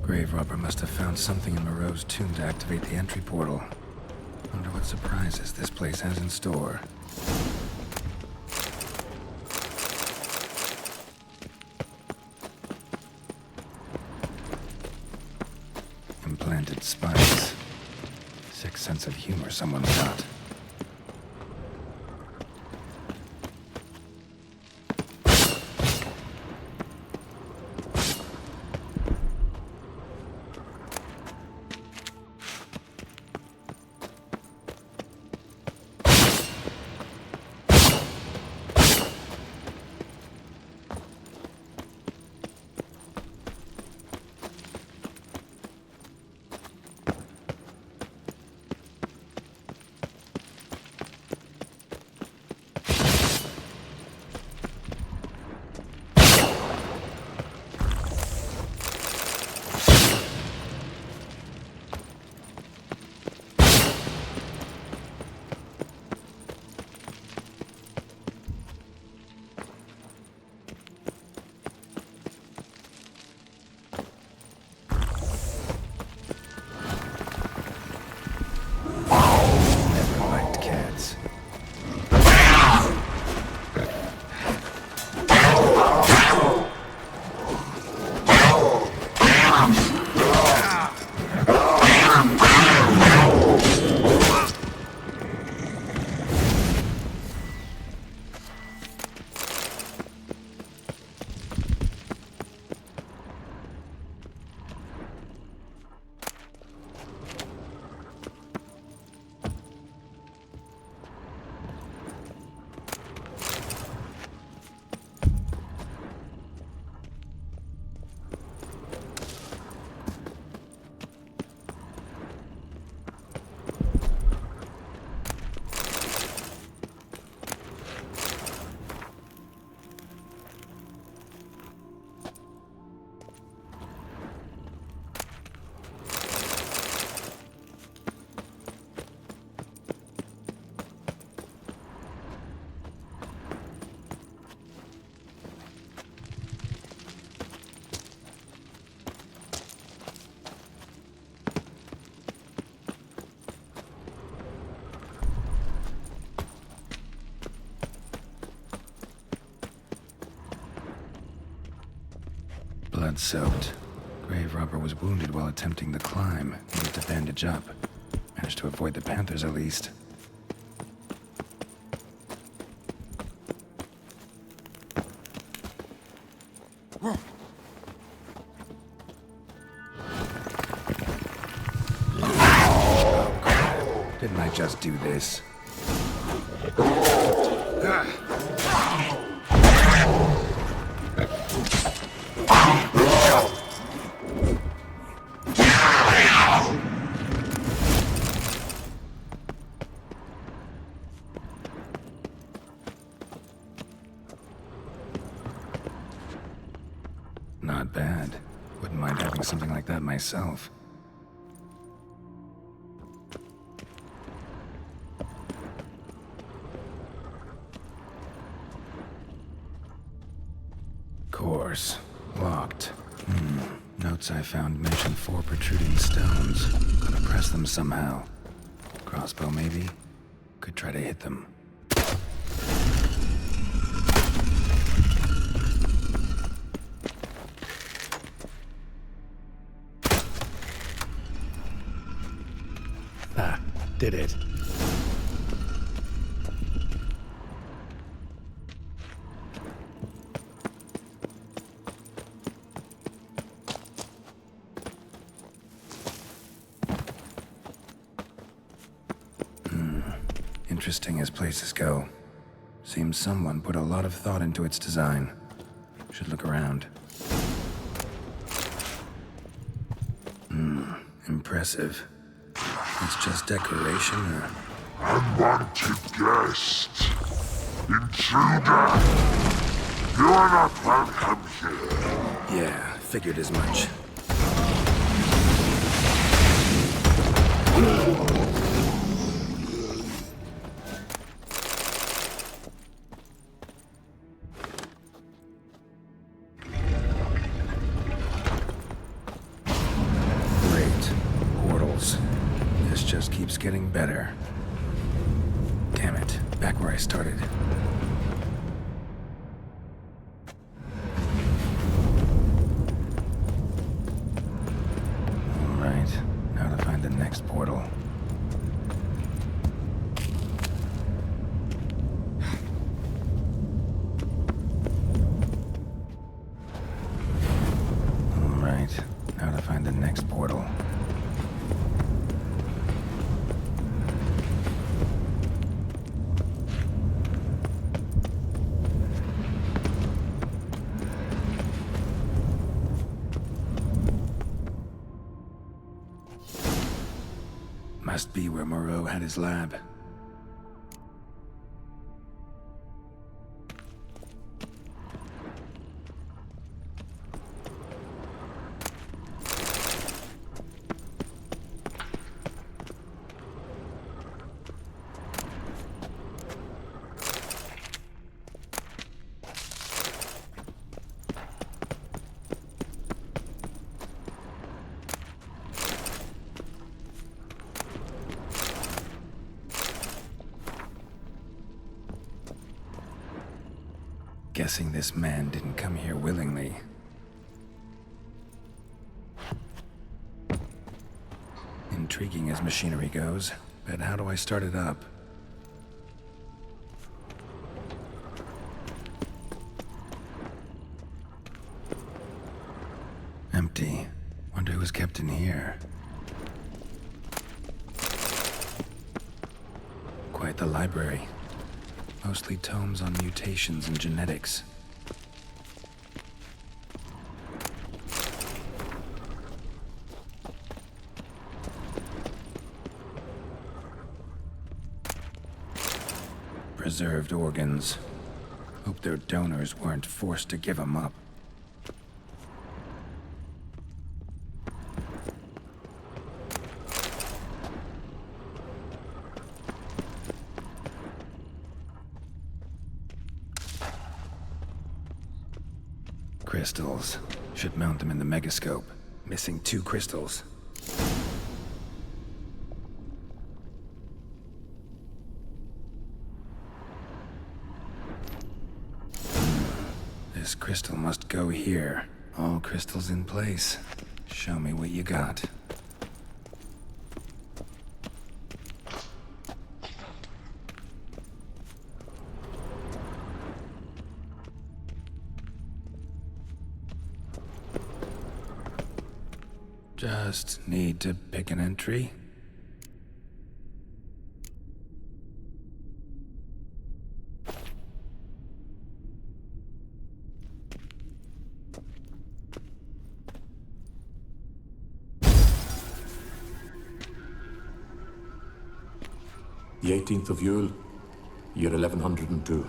Grave robber must have found something in Moreau's tomb to activate the entry portal. Wonder what surprises this place has in store. Implanted spikes. Sick sense of humor someone's got. blood-soaked. Grave robber was wounded while attempting the climb. Needed to bandage up. Managed to avoid the panthers at least. Didn't I just do this? Not bad. Wouldn't mind having something like that myself. Course. Locked. Notes I found mention 4 protruding stones. Gotta press them somehow. Crossbow, maybe? Could try to hit them. Ah, did it. Interesting as places go. Seems someone put a lot of thought into its design. Should look around. Impressive. It's just decoration, or... Unwanted guest. Intruder. You are not welcome here. Yeah, figured as much. Keeps getting better. Damn it, back where I started. Alright, now to find the next portal. Alright, now to find the next portal. Must be where Moreau had his lab. Guessing this man didn't come here willingly. Intriguing as machinery goes, but how do I start it up? Empty. Wonder who's kept in here. Quite the library. Mostly tomes on mutations and genetics. Preserved organs. Hope their donors weren't forced to give them up. Crystals. Should mount them in the megascope. Missing 2 crystals. This crystal must go here. All crystals in place. Show me what you got. Just need to pick an entry. The 18th of Yule, year 1102.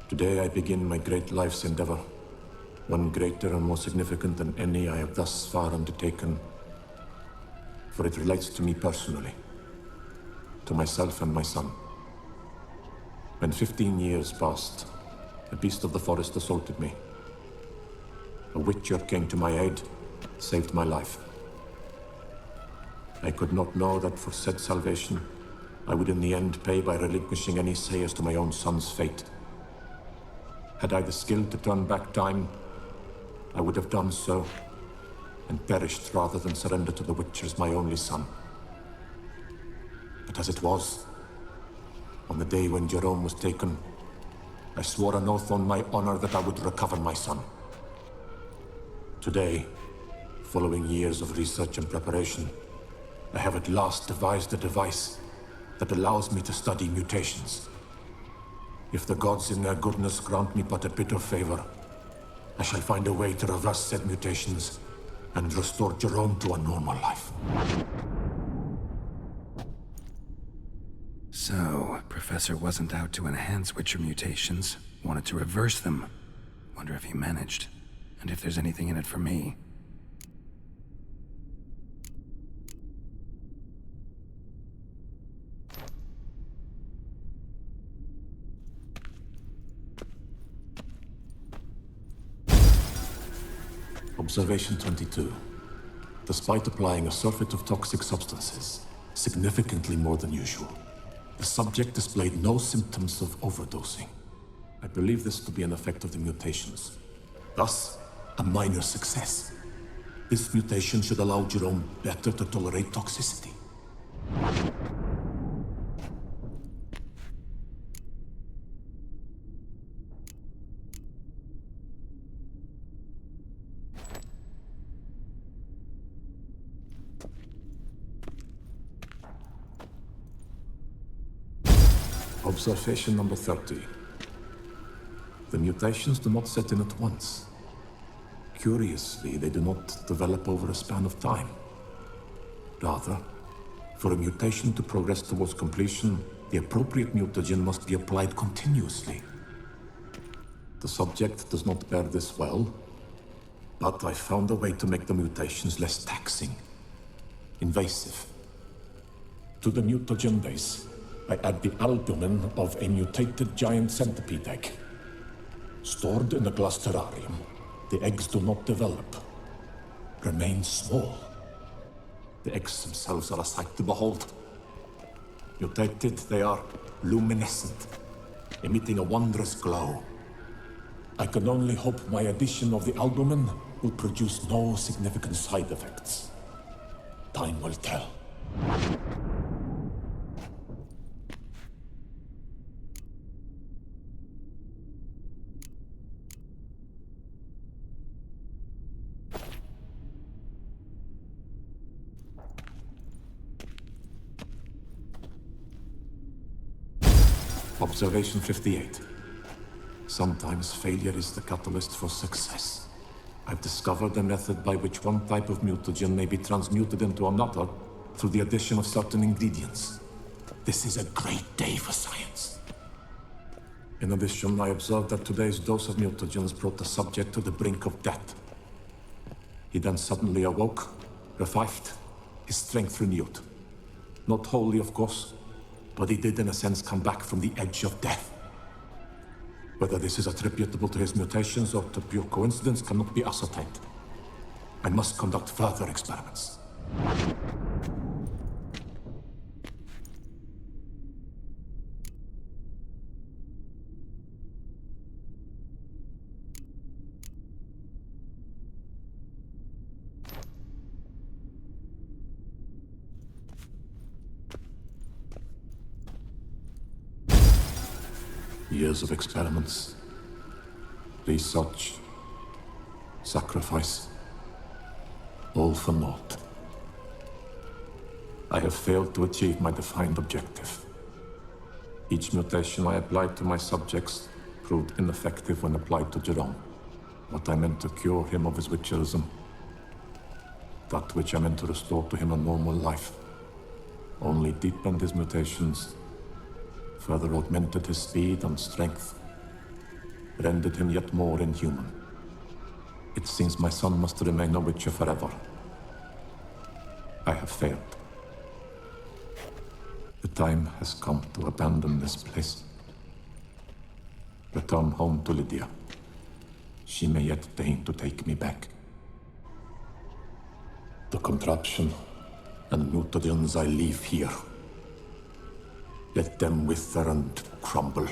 Today I begin my great life's endeavor, one greater and more significant than any I have thus far undertaken, for it relates to me personally, to myself and my son. When 15 years passed, a beast of the forest assaulted me. A witcher came to my aid, saved my life. I could not know that for said salvation, I would in the end pay by relinquishing any say as to my own son's fate. Had I the skill to turn back time, I would have done so, and perished rather than surrender to the Witchers my only son. But as it was, on the day when Jerome was taken, I swore an oath on my honor that I would recover my son. Today, following years of research and preparation, I have at last devised a device that allows me to study mutations. If the gods in their goodness grant me but a bit of favor, I shall find a way to reverse said mutations and restore Jerome to a normal life. So, Professor wasn't out to enhance Witcher mutations, wanted to reverse them. Wonder if he managed, and if there's anything in it for me. Observation 22. Despite applying a surfeit of toxic substances, significantly more than usual, the subject displayed no symptoms of overdosing. I believe this to be an effect of the mutations. Thus, a minor success. This mutation should allow Jerome better to tolerate toxicity. Observation number 30. The mutations do not set in at once. Curiously, they do not develop over a span of time. Rather, for a mutation to progress towards completion, the appropriate mutagen must be applied continuously. The subject does not bear this well, but I found a way to make the mutations less taxing, invasive. To the mutagen base, I add the albumin of a mutated giant centipede egg. Stored in a glass terrarium, the eggs do not develop, remain small. The eggs themselves are a sight to behold. Mutated, they are luminescent, emitting a wondrous glow. I can only hope my addition of the albumin will produce no significant side effects. Time will tell. Observation 58. Sometimes failure is the catalyst for success. I've discovered a method by which one type of mutagen may be transmuted into another through the addition of certain ingredients. This is a great day for science. In addition, I observed that today's dose of mutagens brought the subject to the brink of death. He then suddenly awoke, revived, his strength renewed. Not wholly, of course, but he did in a sense come back from the edge of death. Whether this is attributable to his mutations or to pure coincidence cannot be ascertained. I must conduct further experiments. Years of experiments, research, sacrifice, all for naught. I have failed to achieve my defined objective. Each mutation I applied to my subjects proved ineffective when applied to Jerome. What I meant to cure him of his witcherism, that which I meant to restore to him a normal life, only deepened his mutations, further augmented his speed and strength, rendered him yet more inhuman. It seems my son must remain a witcher forever. I have failed. The time has come to abandon this place. Return home to Lydia. She may yet deign to take me back. The contraption and mutagens I leave here, let them wither and crumble,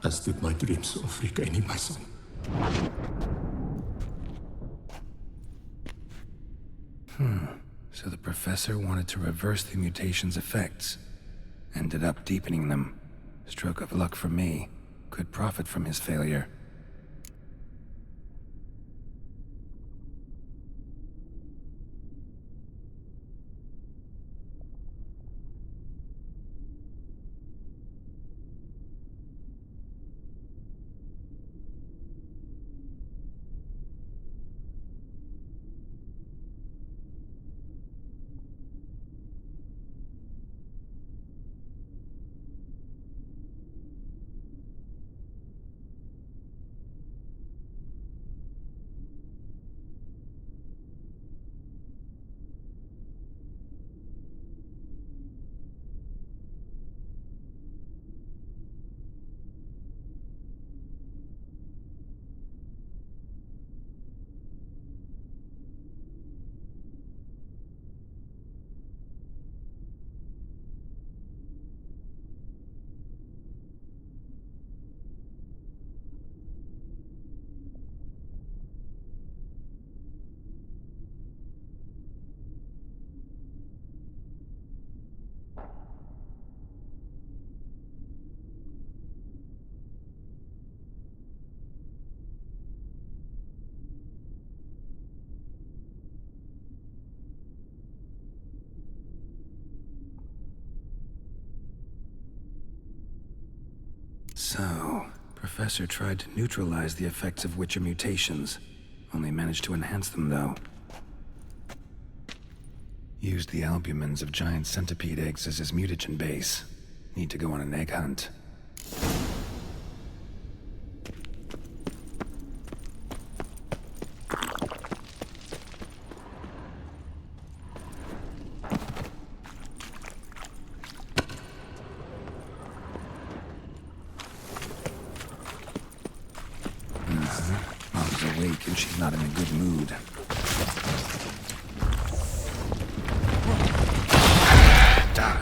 as did my dreams of regaining my son. So the professor wanted to reverse the mutation's effects. Ended up deepening them. Stroke of luck for me. Could profit from his failure. So, Professor tried to neutralize the effects of Witcher mutations. Only managed to enhance them, though. Used the albumins of giant centipede eggs as his mutagen base. Need to go on an egg hunt. Mom's awake and she's not in a good mood. Die.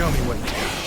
Show me what you got.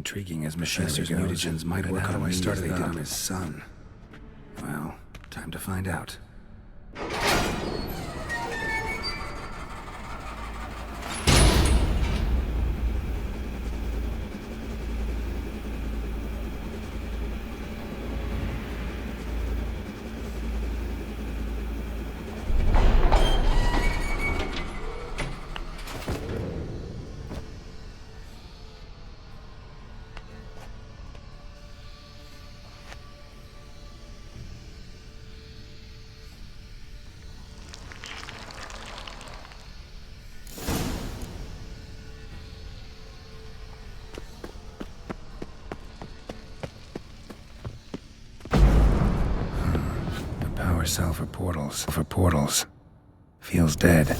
intriguing as machinery's mutagens might work on me as they did on his son. Well, time to find out. Power cell for portals. Feels dead.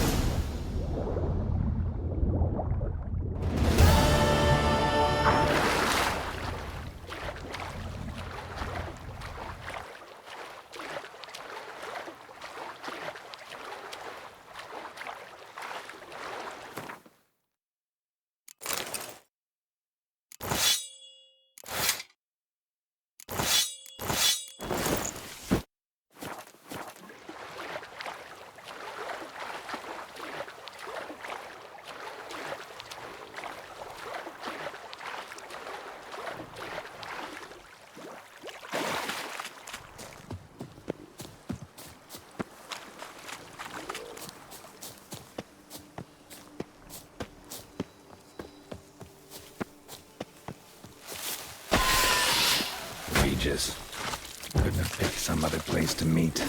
Couldn't have picked some other place to meet. Time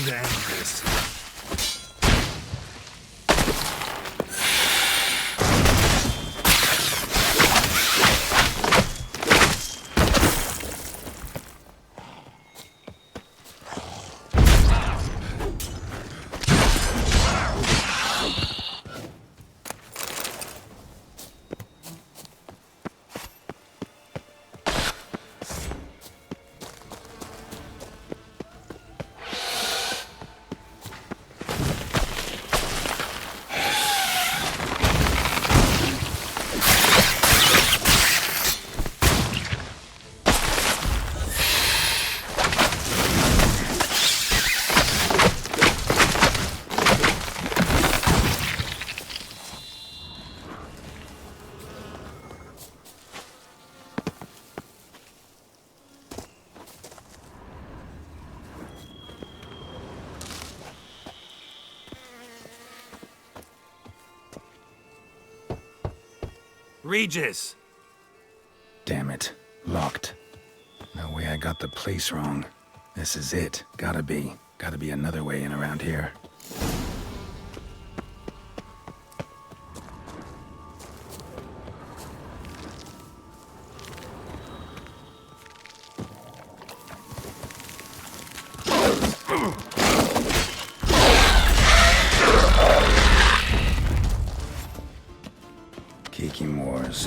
to end this. Regis! Damn it. Locked. No way I got the place wrong. This is it. Gotta be. Gotta be another way in around here. Kicking wars.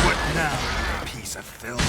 What now, piece of filth?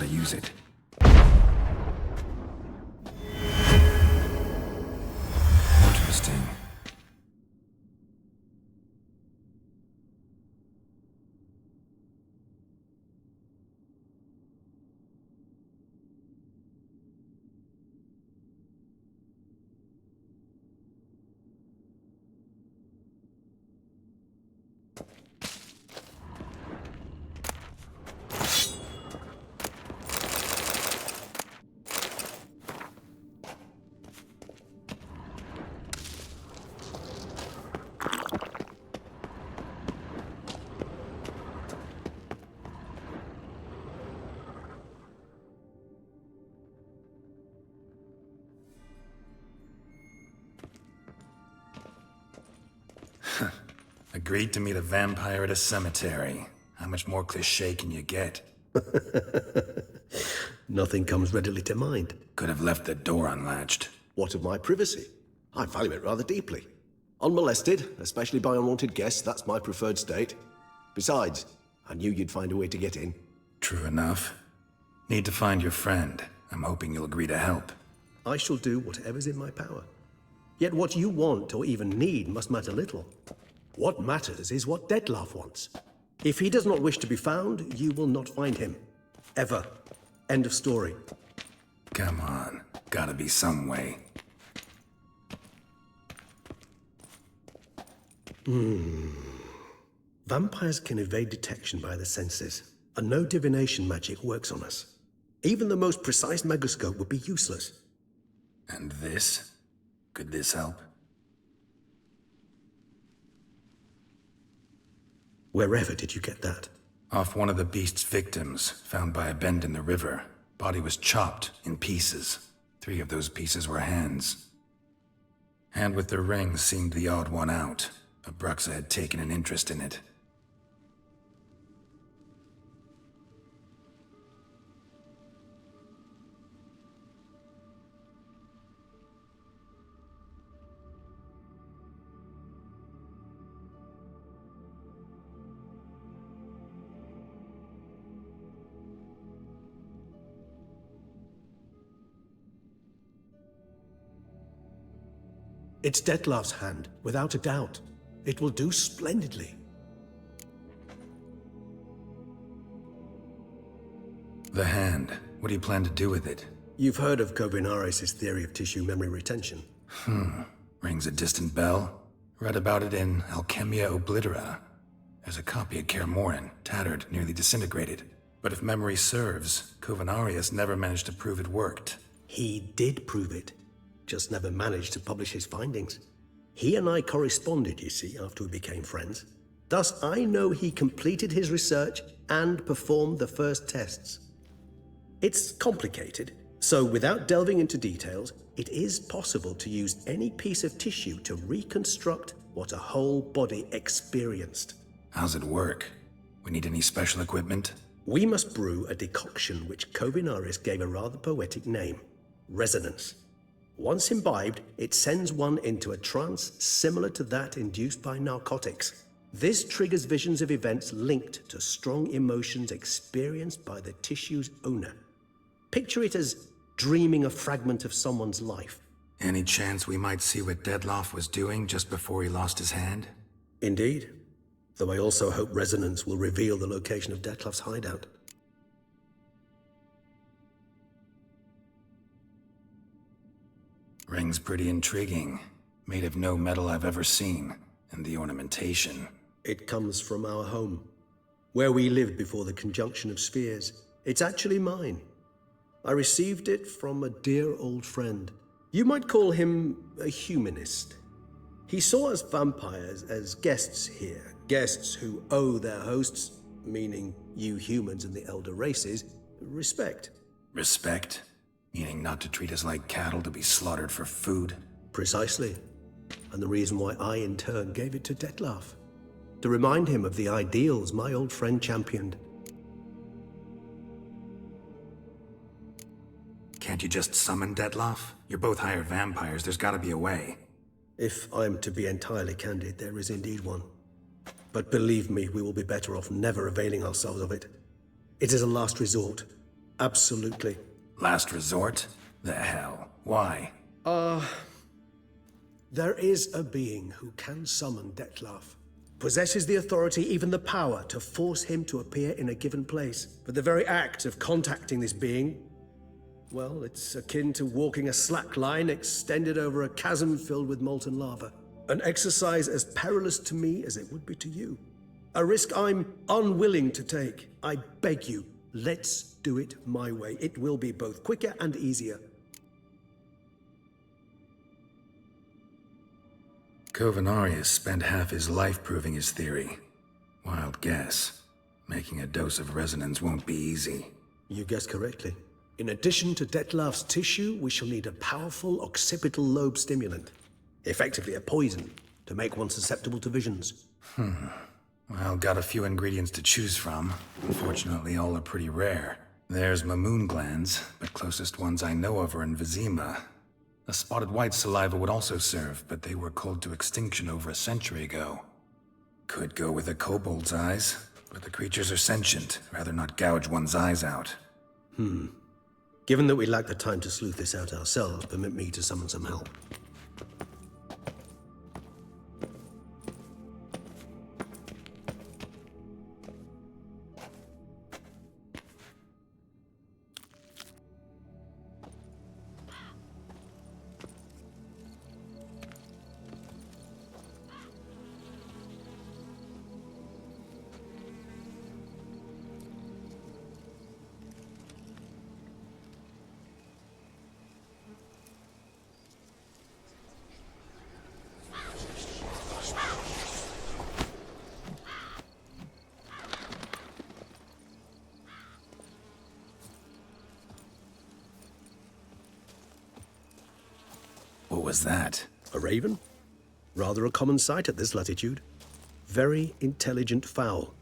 how to use it. Interesting. Agreed to meet a vampire at a cemetery. How much more cliché can you get? Nothing comes readily to mind. Could have left the door unlatched. What of my privacy? I value it rather deeply. Unmolested, especially by unwanted guests, that's my preferred state. Besides, I knew you'd find a way to get in. True enough. Need to find your friend. I'm hoping you'll agree to help. I shall do whatever's in my power. Yet what you want or even need must matter little. What matters is what Detlef wants. If he does not wish to be found, you will not find him. Ever. End of story. Come on. Gotta be some way. Vampires can evade detection by the senses, and no divination magic works on us. Even the most precise megascope would be useless. And this? Could this help? Wherever did you get that? Off one of the beast's victims, found by a bend in the river. Body was chopped in pieces. 3 of those pieces were hands. Hand with the ring seemed the odd one out. Abruxa had taken an interest in it. It's Detlef's hand, without a doubt. It will do splendidly. The hand. What do you plan to do with it? You've heard of Kovinaris' theory of tissue memory retention. Rings a distant bell. Read about it in Alchemia Oblitera. There's a copy at Kaer Morhen, tattered, nearly disintegrated. But if memory serves, Kovinaris never managed to prove it worked. He did prove it. Just never managed to publish his findings. He and I corresponded, you see, after we became friends. Thus, I know he completed his research and performed the first tests. It's complicated, so without delving into details, it is possible to use any piece of tissue to reconstruct what a whole body experienced. How's it work? We need any special equipment? We must brew a decoction which Kovinaris gave a rather poetic name, resonance. Once imbibed, it sends one into a trance similar to that induced by narcotics. This triggers visions of events linked to strong emotions experienced by the tissue's owner. Picture it as dreaming a fragment of someone's life. Any chance we might see what Detlef was doing just before he lost his hand? Indeed. Though I also hope resonance will reveal the location of Detlef's hideout. Ring's pretty intriguing. Made of no metal I've ever seen. And the ornamentation. It comes from our home, where we lived before the conjunction of spheres. It's actually mine. I received it from a dear old friend. You might call him a humanist. He saw us vampires as guests here. Guests who owe their hosts, meaning you humans and the elder races, respect. Respect? Meaning not to treat us like cattle to be slaughtered for food? Precisely. And the reason why I, in turn, gave it to Detlef. To remind him of the ideals my old friend championed. Can't you just summon Detlef? You're both hired vampires, there's gotta be a way. If I'm to be entirely candid, there is indeed one. But believe me, we will be better off never availing ourselves of it. It is a last resort. Absolutely. Last resort? The hell? Why? There is a being who can summon Dettlaff. Possesses the authority, even the power, to force him to appear in a given place. But the very act of contacting this being, well, it's akin to walking a slack line extended over a chasm filled with molten lava. An exercise as perilous to me as it would be to you. A risk I'm unwilling to take. I beg you, let's do it my way. It will be both quicker and easier. Covenarius spent half his life proving his theory. Wild guess. Making a dose of resonance won't be easy. You guessed correctly. In addition to Dettlaff's tissue, we shall need a powerful occipital lobe stimulant. Effectively a poison, to make one susceptible to visions. Well, got a few ingredients to choose from. Unfortunately, all are pretty rare. There's Mamoon glands, but closest ones I know of are in Vizima. A spotted white saliva would also serve, but they were cold to extinction over a century ago. Could go with a kobold's eyes, but the creatures are sentient. Rather not gouge one's eyes out. Given that we lack the time to sleuth this out ourselves, permit me to summon some help. What was that? A raven? Rather a common sight at this latitude. Very intelligent fowl.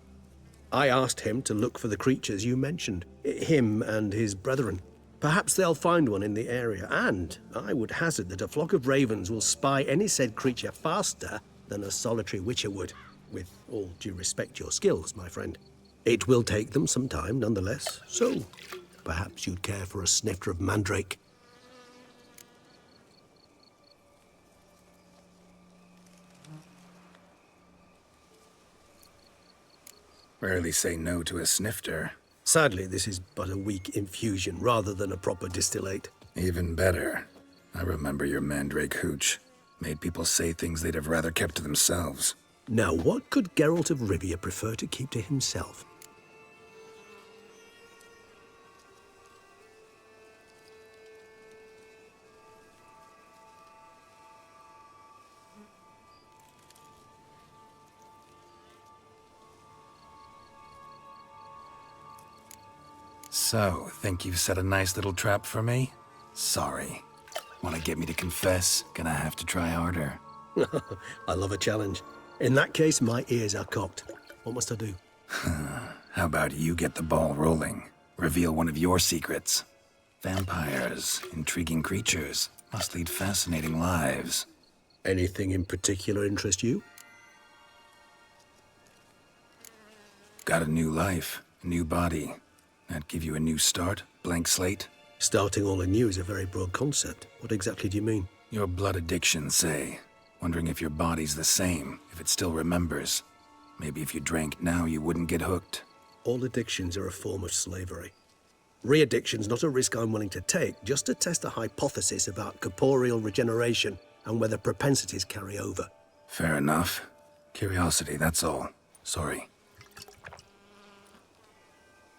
I asked him to look for the creatures you mentioned. Him and his brethren. Perhaps they'll find one in the area, and I would hazard that a flock of ravens will spy any said creature faster than a solitary witcher would. With all due respect to your skills, my friend. It will take them some time, nonetheless. So, perhaps you'd care for a snifter of mandrake. Rarely say no to a snifter. Sadly, this is but a weak infusion rather than a proper distillate. Even better. I remember your mandrake hooch. Made people say things they'd have rather kept to themselves. Now, what could Geralt of Rivia prefer to keep to himself? So, think you've set a nice little trap for me? Sorry. Want to get me to confess? Gonna have to try harder. I love a challenge. In that case, my ears are cocked. What must I do? How about you get the ball rolling? Reveal one of your secrets. Vampires, intriguing creatures, must lead fascinating lives. Anything in particular interest you? Got a new life, a new body. That give you a new start? Blank slate? Starting all anew is a very broad concept. What exactly do you mean? Your blood addiction, say. Wondering if your body's the same, if it still remembers. Maybe if you drank now, you wouldn't get hooked. All addictions are a form of slavery. Re-addiction's not a risk I'm willing to take, just to test a hypothesis about corporeal regeneration and whether propensities carry over. Fair enough. Curiosity, that's all. Sorry.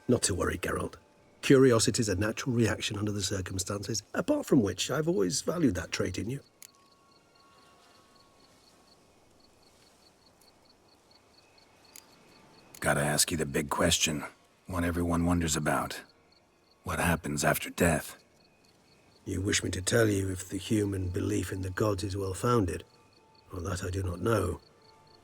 Not to worry, Geralt. Curiosity is a natural reaction under the circumstances, apart from which I've always valued that trait in you. Gotta ask you the big question. One everyone wonders about. What happens after death? You wish me to tell you if the human belief in the gods is well-founded? Well, that I do not know.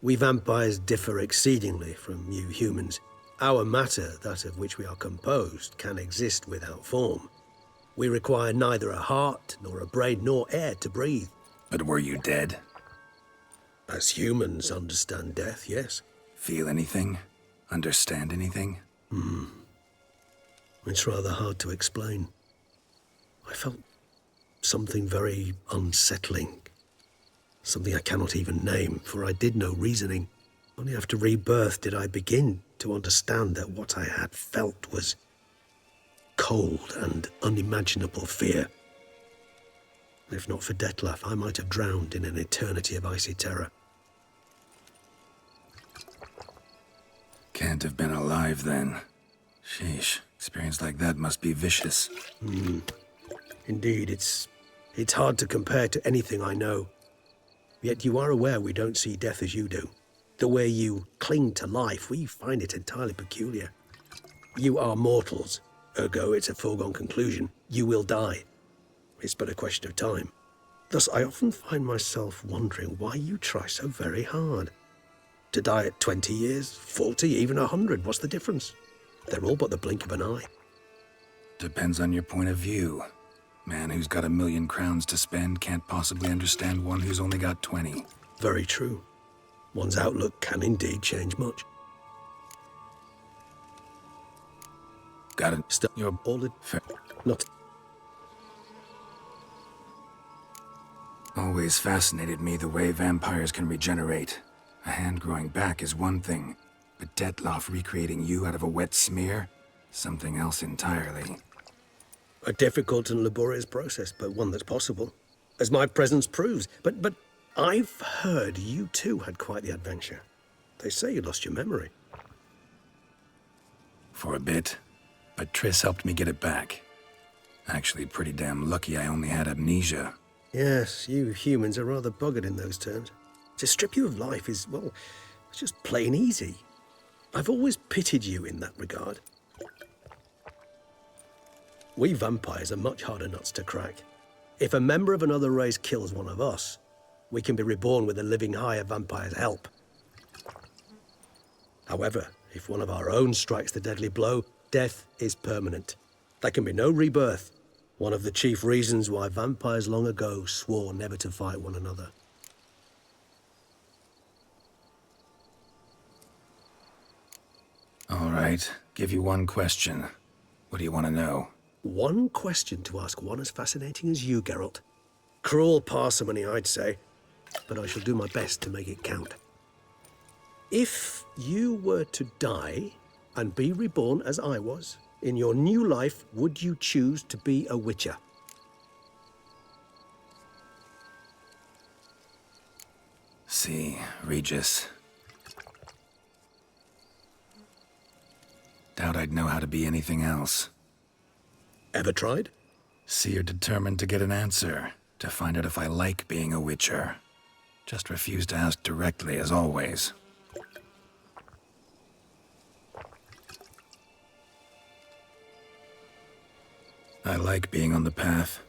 We vampires differ exceedingly from you humans. Our matter, that of which we are composed, can exist without form. We require neither a heart, nor a brain, nor air to breathe. But were you dead? As humans understand death, yes. Feel anything? Understand anything? It's rather hard to explain. I felt something very unsettling. Something I cannot even name, for I did no reasoning. Only after rebirth did I begin to understand that what I had felt was cold and unimaginable fear. If not for Detlef, I might have drowned in an eternity of icy terror. Can't have been alive then. Sheesh, experience like that must be vicious. Indeed, it's hard to compare to anything I know. Yet you are aware we don't see death as you do. The way you cling to life, we find it entirely peculiar. You are mortals, ergo it's a foregone conclusion. You will die. It's but a question of time. Thus, I often find myself wondering why you try so very hard. To die at 20 years, 40, even 100, what's the difference? They're all but the blink of an eye. Depends on your point of view. Man who's got 1,000,000 crowns to spend can't possibly understand one who's only got 20. Very true. One's outlook can indeed change much. Got it. You're all the... Not... Always fascinated me the way vampires can regenerate. A hand growing back is one thing, but Detlef recreating you out of a wet smear? Something else entirely. A difficult and laborious process, but one that's possible, as my presence proves. But I've heard you too had quite the adventure. They say you lost your memory. For a bit, but Triss helped me get it back. Actually, pretty damn lucky I only had amnesia. Yes, you humans are rather buggered in those terms. To strip you of life is, well, it's just plain easy. I've always pitied you in that regard. We vampires are much harder nuts to crack. If a member of another race kills one of us, we can be reborn with a living higher vampire's help. However, if one of our own strikes the deadly blow, death is permanent. There can be no rebirth. One of the chief reasons why vampires long ago swore never to fight one another. All right, give you one question. What do you want to know? One question to ask one as fascinating as you, Geralt. Cruel parsimony, I'd say, but I shall do my best to make it count. If you were to die and be reborn as I was, in your new life, would you choose to be a witcher? See, Regis. Doubt I'd know how to be anything else. Ever tried? Seer determined to get an answer, to find out if I like being a witcher. Just refuse to ask directly, as always. I like being on the path.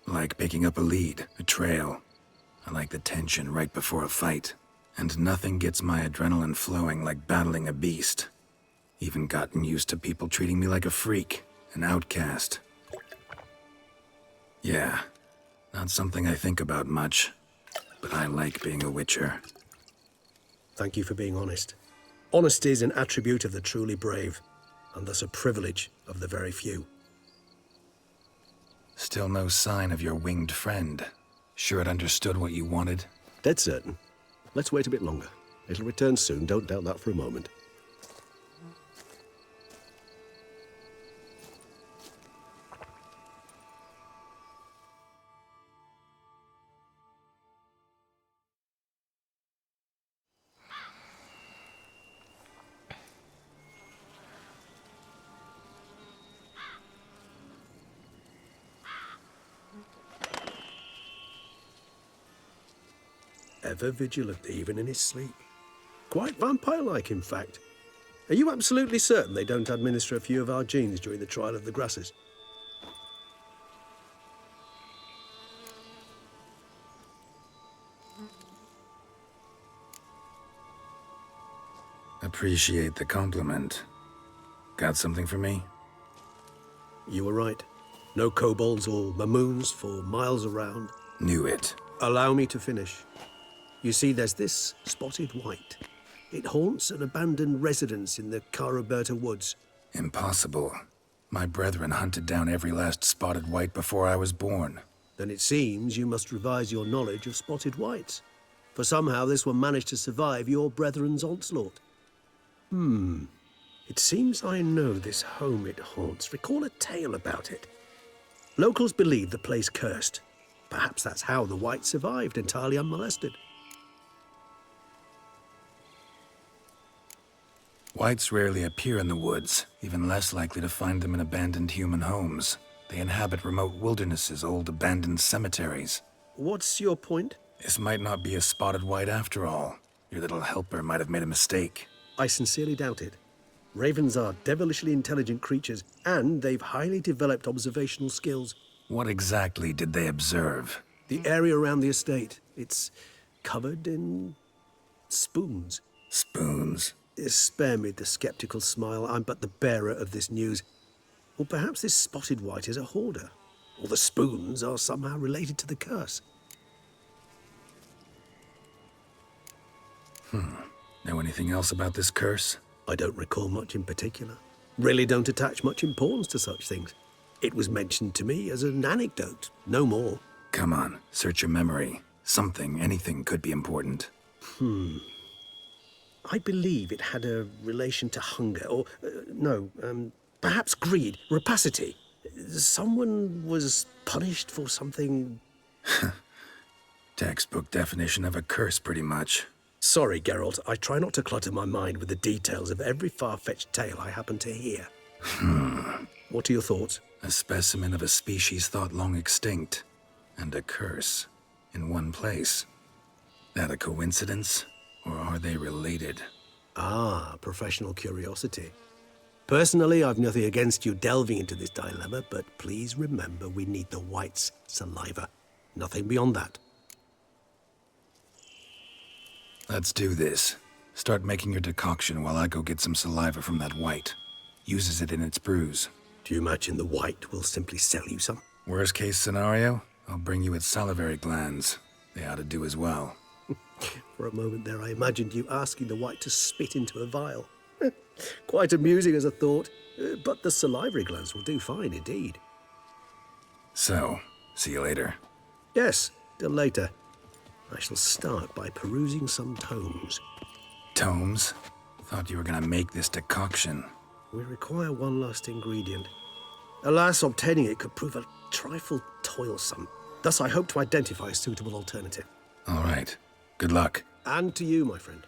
Like picking up a lead, a trail. I like the tension right before a fight. And nothing gets my adrenaline flowing like battling a beast. Even gotten used to people treating me like a freak, an outcast. Yeah, not something I think about much, but I like being a witcher. Thank you for being honest. Honesty is an attribute of the truly brave, and thus a privilege of the very few. Still no sign of your winged friend. Sure it understood what you wanted? Dead certain. Let's wait a bit longer. It'll return soon, don't doubt that for a moment. Ever vigilant, even in his sleep. Quite vampire-like, in fact. Are you absolutely certain they don't administer a few of our genes during the trial of the grasses? Appreciate the compliment. Got something for me? You were right. No kobolds or mamoons for miles around. Knew it. Allow me to finish. You see, there's this spotted white. It haunts an abandoned residence in the Caraberta woods. Impossible. My brethren hunted down every last spotted white before I was born. Then it seems you must revise your knowledge of spotted whites. For somehow this one managed to survive your brethren's onslaught. It seems I know this home it haunts. Recall a tale about it. Locals believe the place cursed. Perhaps that's how the whites survived entirely unmolested. Whites rarely appear in the woods, even less likely to find them in abandoned human homes. They inhabit remote wildernesses, old abandoned cemeteries. What's your point? This might not be a spotted white after all. Your little helper might have made a mistake. I sincerely doubt it. Ravens are devilishly intelligent creatures, and they've highly developed observational skills. What exactly did they observe? The area around the estate. It's covered in spoons. Spoons? Spare me the skeptical smile. I'm but the bearer of this news. Or perhaps this spotted white is a hoarder. Or the spoons are somehow related to the curse. Know anything else about this curse? I don't recall much in particular. Really don't attach much importance to such things. It was mentioned to me as an anecdote, no more. Come on, search your memory. Something, anything could be important. I believe it had a relation to hunger, or, perhaps greed, rapacity. Someone was punished for something... Textbook definition of a curse, pretty much. Sorry, Geralt, I try not to clutter my mind with the details of every far-fetched tale I happen to hear. What are your thoughts? A specimen of a species thought long extinct, and a curse, in one place. That a coincidence, or are they related? Ah, professional curiosity. Personally, I've nothing against you delving into this dilemma, but please remember we need the white's saliva. Nothing beyond that. Let's do this. Start making your decoction while I go get some saliva from that white. Uses it in its brews. Do you imagine the white will simply sell you some? Worst case scenario, I'll bring you its salivary glands. They ought to do as well. For a moment there, I imagined you asking the white to spit into a vial. Quite amusing as a thought, but the salivary glands will do fine indeed. So, see you later. Yes, till later. I shall start by perusing some tomes. Tomes? Thought you were gonna make this decoction. We require one last ingredient. Alas, obtaining it could prove a trifle toilsome. Thus, I hope to identify a suitable alternative. All right. Good luck. And to you, my friend.